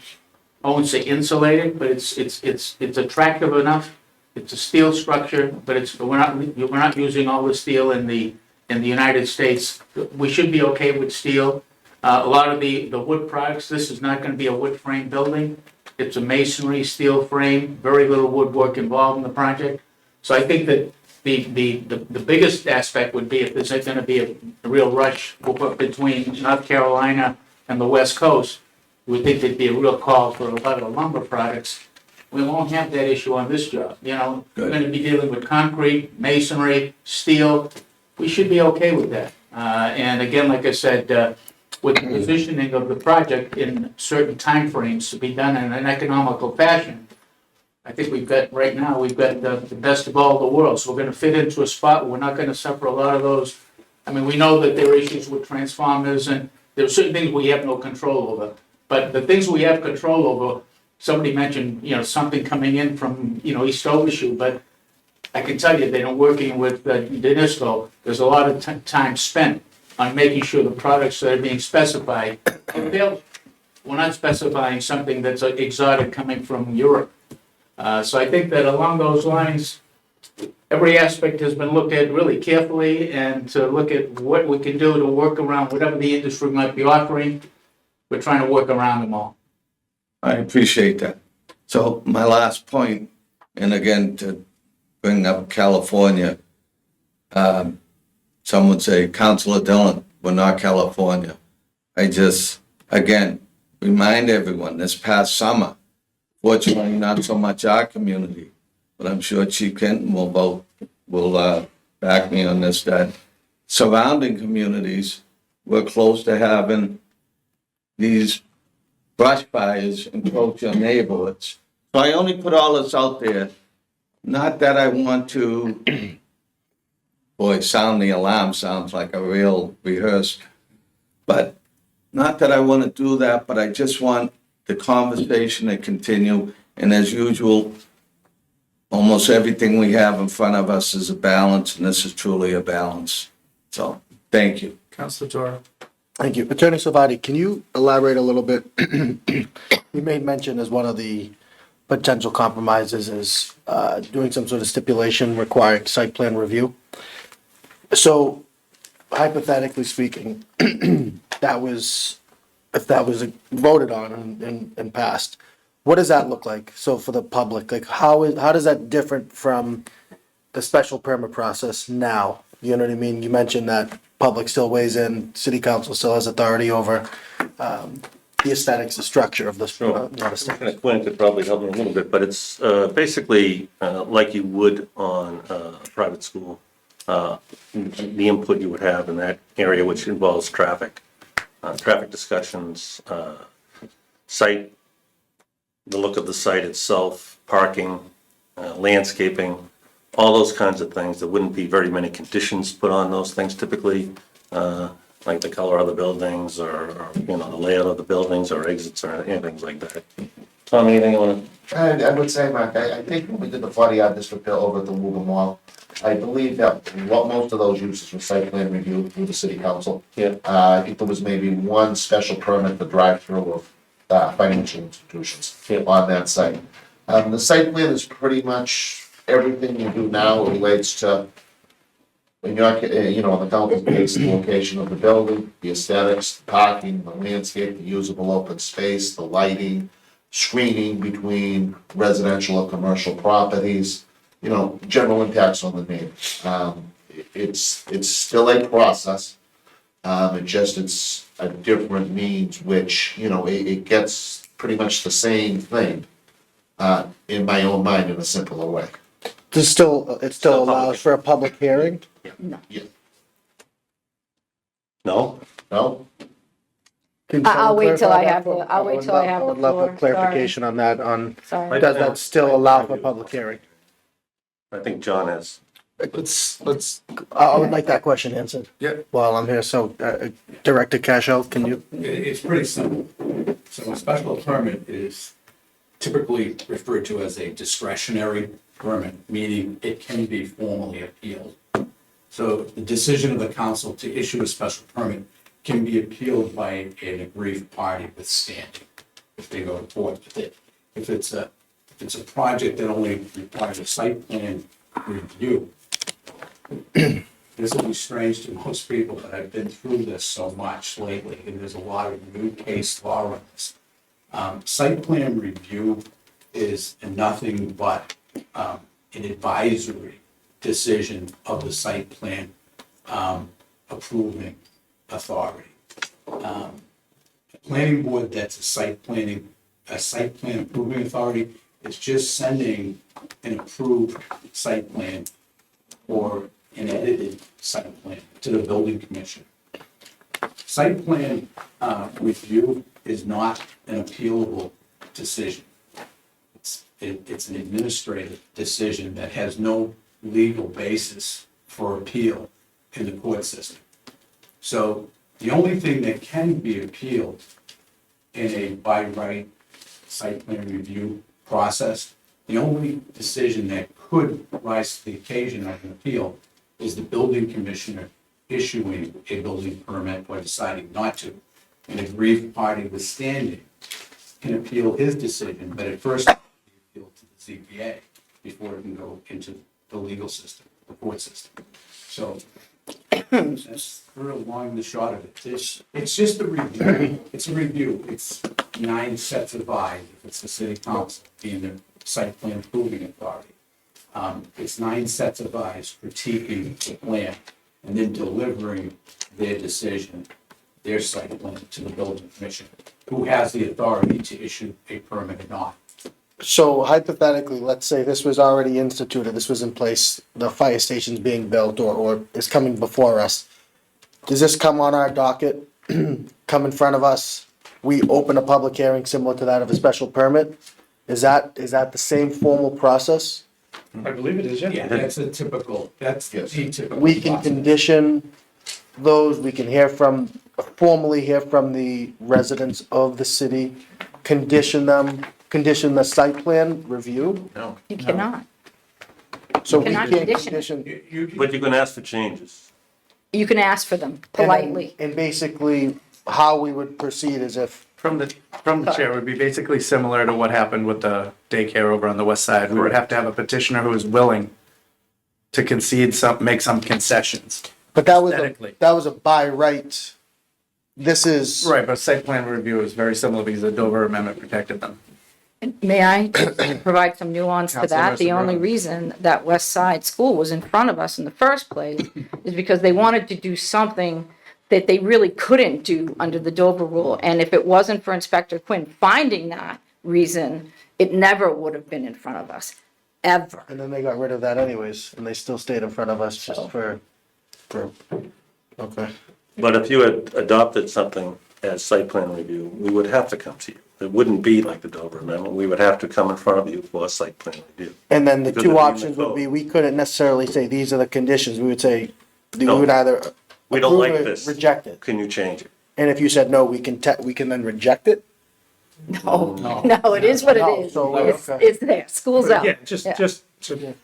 I won't say insulated, but it's attractive enough. It's a steel structure, but we're not using all the steel in the United States. We should be okay with steel. A lot of the wood products, this is not gonna be a wood frame building. It's a masonry steel frame, very little woodwork involved in the project. So I think that the biggest aspect would be if there's gonna be a real rush between North Carolina and the West Coast, we think there'd be a real call for a lot of the lumber products. We won't have that issue on this job, you know? We're gonna be dealing with concrete, masonry, steel. We should be okay with that. And again, like I said, with the positioning of the project in certain timeframes to be done in an economical fashion, I think right now, we've got the best of all the world. So we're gonna fit into a spot where we're not gonna suffer a lot of those. I mean, we know that there are issues with transformers and there are certain things we have no control over. But the things we have control over, somebody mentioned, something coming in from, East Overshoe, but I can tell you that in working with Danisco, there's a lot of time spent on making sure the products that are being specified are available. We're not specifying something that's exotic coming from Europe. So I think that along those lines, every aspect has been looked at really carefully and to look at what we can do to work around whatever the industry might be offering. We're trying to work around them all. I appreciate that. So my last point, and again, to bring up California, some would say, Councilor Dillon, we're not California. I just, again, remind everyone, this past summer, fortunately, not so much our community, but I'm sure Chief Kenton will back me on this, that surrounding communities were close to having these brush fires encroach on neighborhoods. So I only put all this out there, not that I want to, boy, sound the alarm sounds like a real rehearsed, but not that I want to do that, but I just want the conversation to continue. And as usual, almost everything we have in front of us is a balance, and this is truly a balance. So, thank you. Councilor Toro. Thank you. Attorney Savati, can you elaborate a little bit? You made mention as one of the potential compromises is doing some sort of stipulation requiring site plan review. So hypothetically speaking, if that was voted on and passed, what does that look like? So for the public, like how does that different from the special permit process now? You know what I mean? You mentioned that public still weighs in, city council still has authority over the aesthetics, the structure of this. Quinn could probably help me a little bit, but it's basically like you would on a private school. The input you would have in that area, which involves traffic discussions, site, the look of the site itself, parking, landscaping, all those kinds of things. There wouldn't be very many conditions put on those things typically. like the color of the buildings or, you know, the layout of the buildings or exits or anything like that. Tom, anything you wanna? I would say, Mark, I think when we did the 40-yard district bill over at the Woburn Mall, I believe that most of those uses were site plan review through the city council. Yeah. I think there was maybe one special permit for drive-through of financial institutions on that site. The site plan is pretty much everything you do now relates to, when you're, on the council case, the location of the building, the aesthetics, the parking, the landscape, the usable open space, the lighting, screening between residential or commercial properties, general impacts on the neighbors. It's still a process. It's a different means, which, it gets pretty much the same thing, in my own mind, in a simpler way. It still allows for a public hearing? Yeah. No? No? Can I'll someone wait till clarify I that have for- the, I'll wait till I have I the would love floor. a clarification on that, Sorry. does that still allow for public hearing? I think John has. Let's, I would like that question answered. Yeah. While I'm here, so Director Cashel, can you? It's pretty simple. So a special permit is typically referred to as a discretionary permit, meaning it can be formally appealed. So the decision of the council to issue a special permit can be appealed by an aggrieved party withstanding if they go to court with it. If it's a project that only requires a site plan review, this will be strange to most people, but I've been through this so much lately, and there's a lot of new case law on this. Site plan review is nothing but an advisory decision of the site plan approving authority. A planning board that's a site plan approving authority is just sending an approved site plan or an edited site plan to the building commissioner. Site plan review is not an appealable decision. It's an administrative decision that has no legal basis for appeal in the court system. So the only thing that can be appealed in a by right site plan review process, the only decision that could rise to the occasion of an appeal is the building commissioner issuing a building permit or deciding not to. An aggrieved party withstanding can appeal his decision, but at first it can be appealed to the ZBA before it can go into the legal system, the court system. So that's real long and the short of it. It's just a review. It's a review. It's 9 sets of eyes if it's the city council being the site plan approving authority. It's 9 sets of eyes critiquing the plan and then delivering their decision, their site plan to the building commissioner, who has the authority to issue a permit or not. So hypothetically, let's say this was already instituted, this was in place, the fire station's being built or is coming before us. Does this come on our docket, come in front of us? We open a public hearing similar to that of a special permit? Is that the same formal process? I believe it is, yeah. Yeah, that's the typical We can process. condition those, we can formally hear from the residents of the city, condition the site plan review? No. You cannot. So You we cannot can't condition condition. But you can ask for changes. You can ask for them politely. And basically, how we would proceed is if, From the chair would be basically similar to what happened with the daycare over on the west side. We would have to have a petitioner who is willing to make some concessions. but that was, Aesthetically. that was a by right. This is. Right, but site plan review is very similar because the Dover Amendment protected them. May I provide some nuance to that? The Councilor only Mercer-Brown. reason that West Side School was in front of us in the first place is because they wanted to do something that they really couldn't do under the Dover rule. And if it wasn't for Inspector Quinn finding that reason, it never would have been in front of us, ever. And then they got rid of that anyways, and they still stayed in front of us just for, okay. But if you had adopted something as site plan review, we would have to come to you. It wouldn't be like the Dover Amendment. We would have to come in front of you for a site plan review. And then the Because two it'd be in the options would code. be, we couldn't necessarily say, these are the conditions, we would say, we No. would either We don't approve like it, this. reject it. Can you change it? And if you said no, we can then reject it? No, no, it is what it No, is. so, It's, okay. it's there, school's But out. again, Yeah. just to,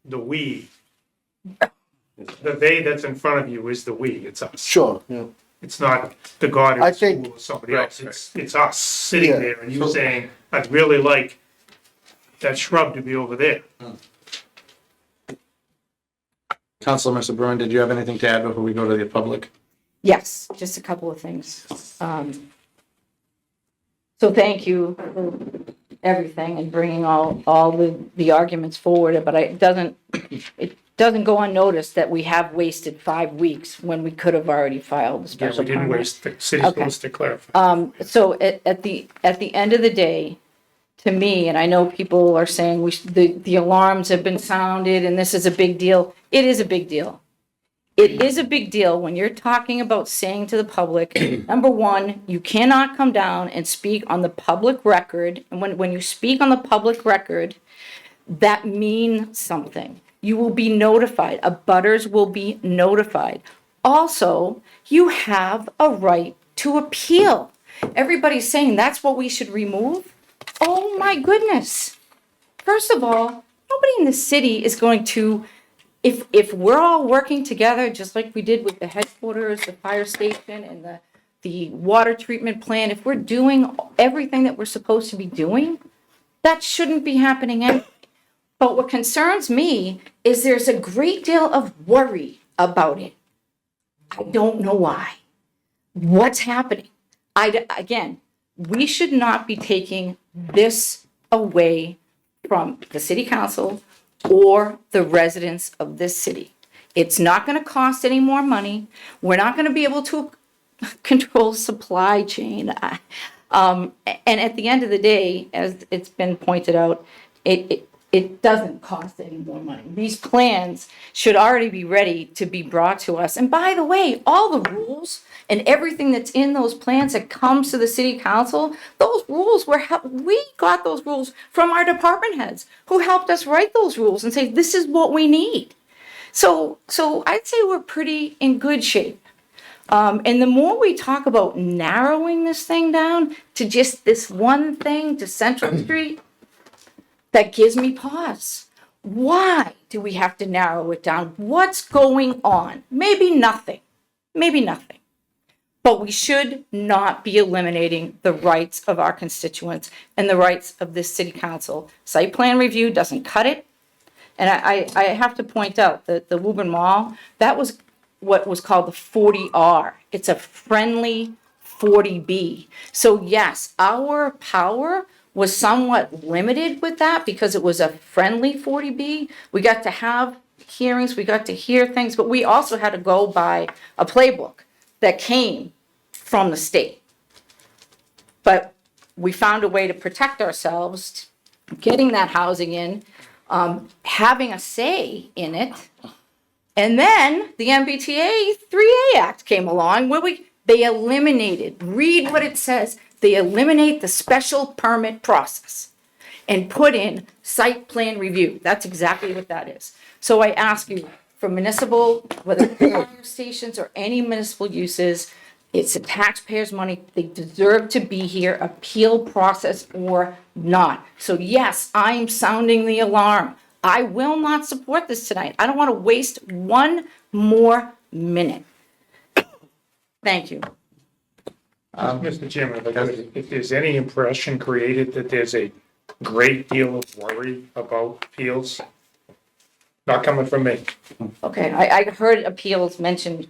the we, the they that's in front of you is the we, it's us. Sure, yeah. It's not the God in I the school think- or somebody else, it's us sitting Yeah. there and you saying, I'd really like that shrub to be over there. Councilor Mr. Bruin, did you have anything to add before we go to the public? Yes, just a couple of things. So thank you for everything and bringing all the arguments forward, but it doesn't go unnoticed that we have wasted 5 weeks when we could have already filed the Yeah, special we didn't permit. waste, the city's Okay. supposed to clarify. So at the end of the day, to me, and I know people are saying the alarms have been sounded and this is a big deal. It is a big deal. It is a big deal when you're talking about saying to the public, number one, you cannot come down and speak on the public record. And when you speak on the public record, that means something. You will be notified. Abutters will be notified. Also, you have a right to appeal. Everybody's saying that's what we should remove. Oh my goodness. First of all, nobody in the city is going to, if we're all working together, just like we did with the headquarters, the fire station, and the water treatment plant, if we're doing everything that we're supposed to be doing, that shouldn't be happening anyway. But what concerns me is there's a great deal of worry about it. I don't know why. What's happening? Again, we should not be taking this away from the city council or the residents of this city. It's not going to cost any more money. We're not going to be able to control supply chain. And at the end of the day, as it's been pointed out, it doesn't cost any more money. These plans should already be ready to be brought to us. And by the way, all the rules and everything that's in those plans that comes to the city council, those rules we got those rules from our department heads who helped us write those rules and say, this is what we need. So I'd say we're pretty in good shape. And the more we talk about narrowing this thing down to just this one thing, to Central Street, that gives me pause. Why do we have to narrow it down? What's going on? Maybe nothing. But we should not be eliminating the rights of our constituents and the rights of this city council. Site plan review doesn't cut it. And I have to point out that the Woburn Mall, that was what was called the 40R. It's a friendly 40B. So yes, our power was somewhat limited with that because it was a friendly 40B. We got to have hearings, we got to hear things, but we also had to go by a playbook that came from the state. But we found a way to protect ourselves, getting that housing in, having a say in it. And then the MBTA 3A Act came along where they eliminated, read what it says, they eliminate the special permit process and put in site plan review. That's exactly what that is. So I ask you, for municipal, whether it's fire stations or any municipal uses, it's the taxpayers' money. They deserve to be here, appeal process or not. So yes, I'm sounding the alarm. I will not support this tonight. I don't want to waste one more minute. Thank you. Mr. Chairman, if there's any impression created that there's a great deal of worry about appeals, not coming from me. Okay, I heard appeals mentioned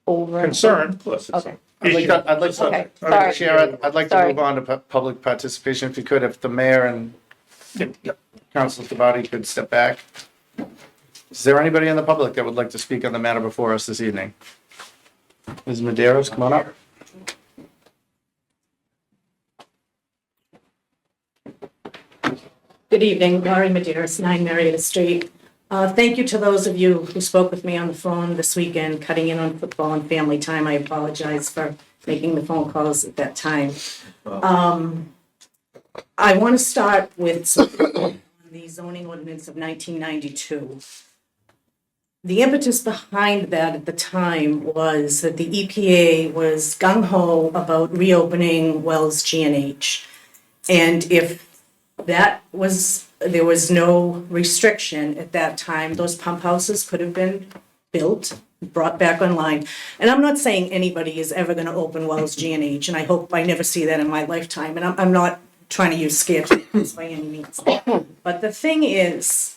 over. Concern. Okay. I'd like to, Okay, Madam sorry. Chair, I'd like to Sorry. move on to public participation, if you could, if the mayor and Council Tabati could step back. Is there anybody in the public that would like to speak on the matter before us this evening? Ms. Maderos, come on up. Good evening, Laurie Maderas, 9 Marietta Street. Thank you to those of you who spoke with me on the phone this weekend, cutting in on football and family time. I apologize for making the phone calls at that time. I want to start with the zoning ordinance of 1992. the impetus behind that at the time was that the EPA was gung-ho about reopening Wells G&H. And if there was no restriction at that time, those pump houses could have been built, brought back online. And I'm not saying anybody is ever gonna open Wells G&H, and I hope I never see that in my lifetime, and I'm not trying to use scare tactics by any means. But the thing is,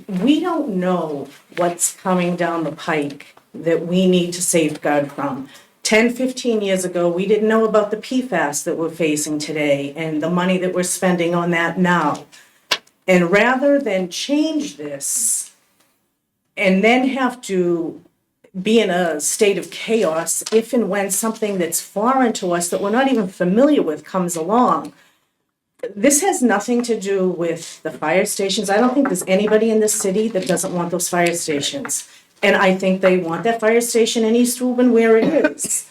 we don't know what's coming down the pike that we need to safeguard from. 10, 15 years ago, we didn't know about the PFAS that we're facing today and the money that we're spending on that now. And rather than change this and then have to be in a state of chaos if and when something that's foreign to us that we're not even familiar with comes along, this has nothing to do with the fire stations. I don't think there's anybody in this city that doesn't want those fire stations. And I think they want that fire station in East Woburn where it is.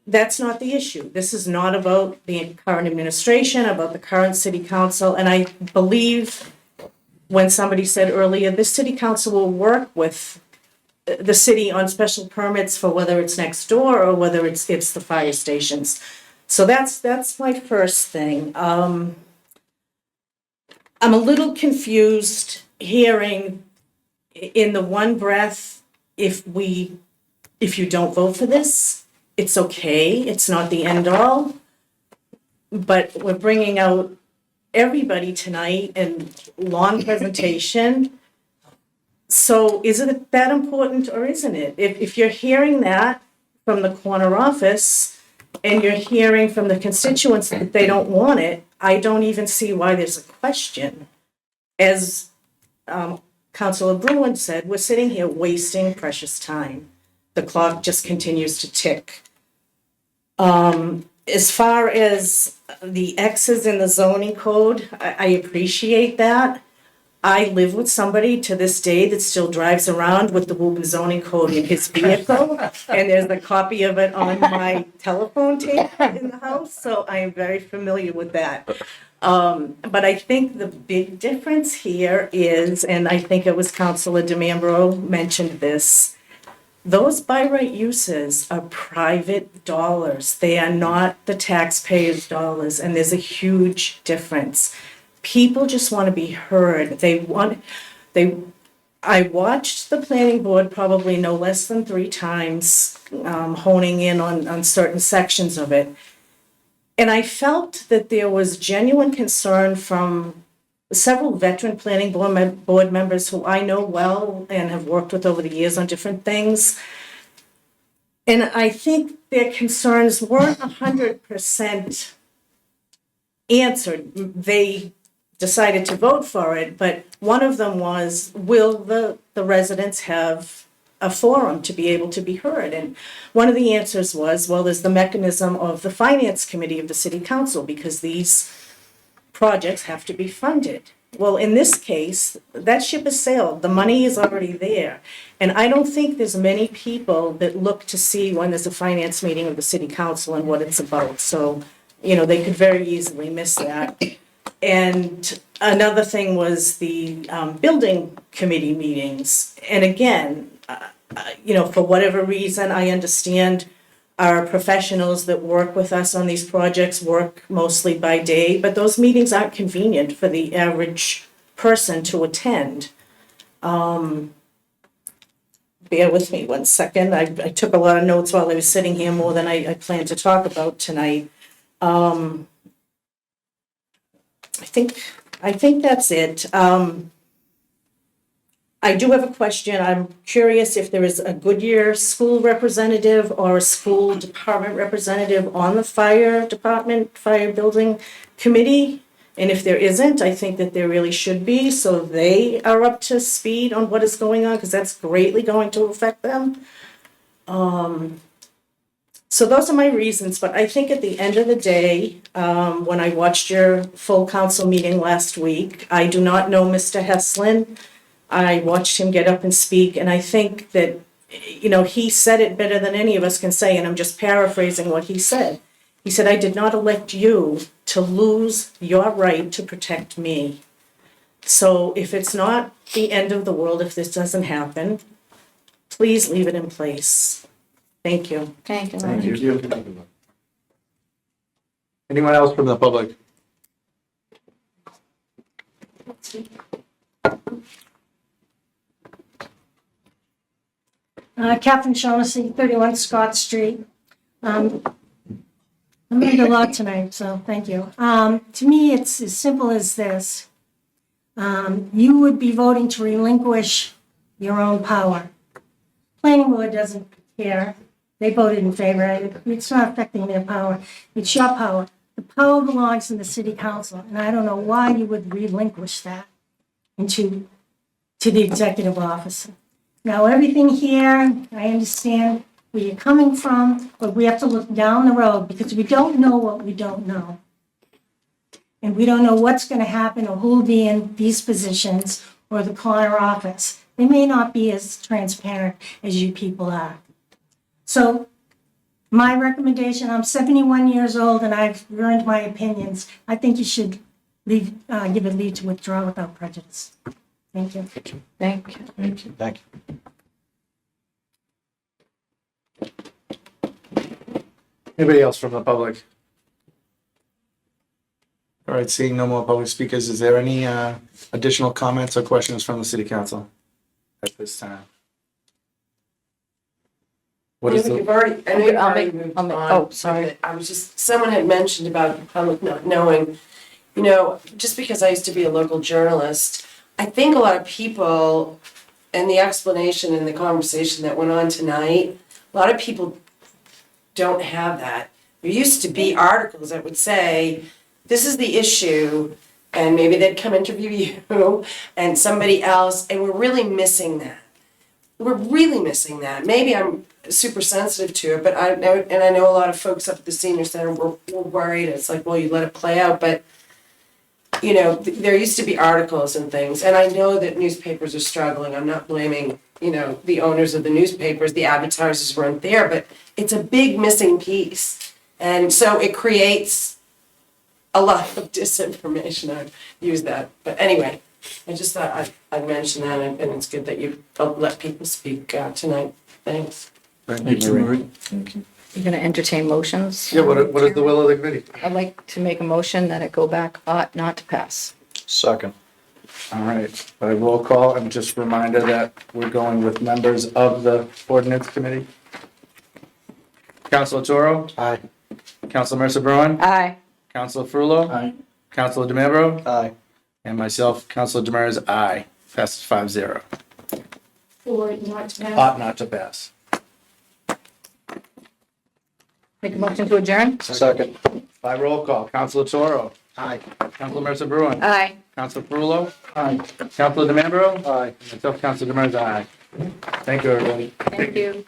That's not the issue. This is not about the current administration, about the current city council. And I believe when somebody said earlier, this city council will work with the city on special permits for whether it's next door or whether it's the fire stations. So that's my first thing. I'm a little confused hearing in the one breath, if you don't vote for this, it's okay, it's not the end all. But we're bringing out everybody tonight and long presentation. So is it that important or isn't it? If you're hearing that from the corner office, and you're hearing from the constituents that they don't want it, I don't even see why there's a question. As Councilor Bruin said, we're sitting here wasting precious time. The clock just continues to tick. As far as the X's in the zoning code, I appreciate that. I live with somebody to this day that still drives around with the Woburn zoning code in his vehicle, and there's a copy of it on my telephone tape in the house, so I am very familiar with that. But I think the big difference here is, and I think it was Councilor DeMambro mentioned this, those by right uses are private dollars. They are not the taxpayers' dollars, and there's a huge difference. People just want to be heard. I watched the planning board probably no less than 3 times, honing in on certain sections of it. And I felt that there was genuine concern from several veteran planning board members who I know well and have worked with over the years on different things. And I think their concerns weren't 100% answered. They decided to vote for it, but one of them was, will the residents have a forum to be able to be heard? And one of the answers was, well, there's the mechanism of the finance committee of the city council, because these projects have to be funded. Well, in this case, that ship has sailed. The money is already there. And I don't think there's many people that look to see when there's a finance meeting of the city council and what it's about. So, they could very easily miss that. And another thing was the building committee meetings. And again, for whatever reason, I understand our professionals that work with us on these projects work mostly by day, but those meetings aren't convenient for the average person to attend. Bear with me 1 second. I took a lot of notes while I was sitting here, more than I planned to talk about tonight. I think that's it. I do have a question. I'm curious if there is a Goodyear school representative or a school department representative on the fire department, fire building committee. And if there isn't, I think that there really should be, so they are up to speed on what is going on, because that's greatly going to affect them. So those are my reasons, but I think at the end of the day, when I watched your full council meeting last week, I do not know Mr. Heslin. I watched him get up and speak, and I think that, he said it better than any of us can say, and I'm just paraphrasing what he said. He said, I did not elect you to lose your right to protect me. So if it's not the end of the world, if this doesn't happen, please leave it in place. Thank you. Thank you. Thank you. Anyone else from the public? Catherine Shaughnessy, 31 Scott Street. I'm learned a lot tonight, so thank you. To me, it's as simple as this. You would be voting to relinquish your own power. Planning board doesn't care. They voted in favor. It's not affecting their power. It's your power. The power belongs in the city council, and I don't know why you would relinquish that to the executive officer. Now, everything here, I understand where you're coming from, but we have to look down the road because we don't know what we don't know. And we don't know what's going to happen or who will be in these positions or the corner office. They may not be as transparent as you people are. So my recommendation, I'm 71 years old and I've earned my opinions. I think you should give it leave to withdraw without prejudice. Thank you. Thank you. Thank you. Thank you. Anybody else from the public? All right, seeing no more public speakers, is there any additional comments or questions from the city council at this time? What is I know the, you've already, I know you've already moved I'll make- on. oh, sorry. But I was just, someone had mentioned about the public not knowing, you know, just because I used to be a local journalist, I think a lot of people, and the explanation and the conversation that went on tonight, a lot of people don't have that. There used to be articles that would say, this is the issue, and maybe they'd come interview you and somebody else, and we're really missing that. We're really missing that. Maybe I'm super sensitive to it, but I know, and I know a lot of folks up at the senior center were worried. It's like, well, you let it play out, but you know, there used to be articles and things, and I know that newspapers are struggling. I'm not blaming, you know, the owners of the newspapers, the advertisers weren't there, but it's a big missing piece. And so it creates a lot of disinformation. I've used that. But anyway, I just thought I'd mention that, and it's good that you let people speak tonight. Thanks. thank you, Marie. You're going to entertain motions? Yeah, what is the will of the committee? I'd like to make a motion that it go back ought not to pass. Second. All right, by roll call, and just a reminder that we're going with members of the ordinance committee. Councilor Toro? Aye. Councilor Mercer Bruin? Aye. Councilor Frullo? Aye. Councilor DeMambro? Aye. And myself, Councilor Demers, aye. Passes 5-0. For not to pass. Ought not to pass. Make a motion to adjourn? Second. By roll call, Councilor Toro. Aye. Councilor Mercer Bruin. Aye. Councilor Frullo. Aye. Councilor DeMambro. Aye. Myself, Councilor Demers, aye. Thank you, everybody. Thank you.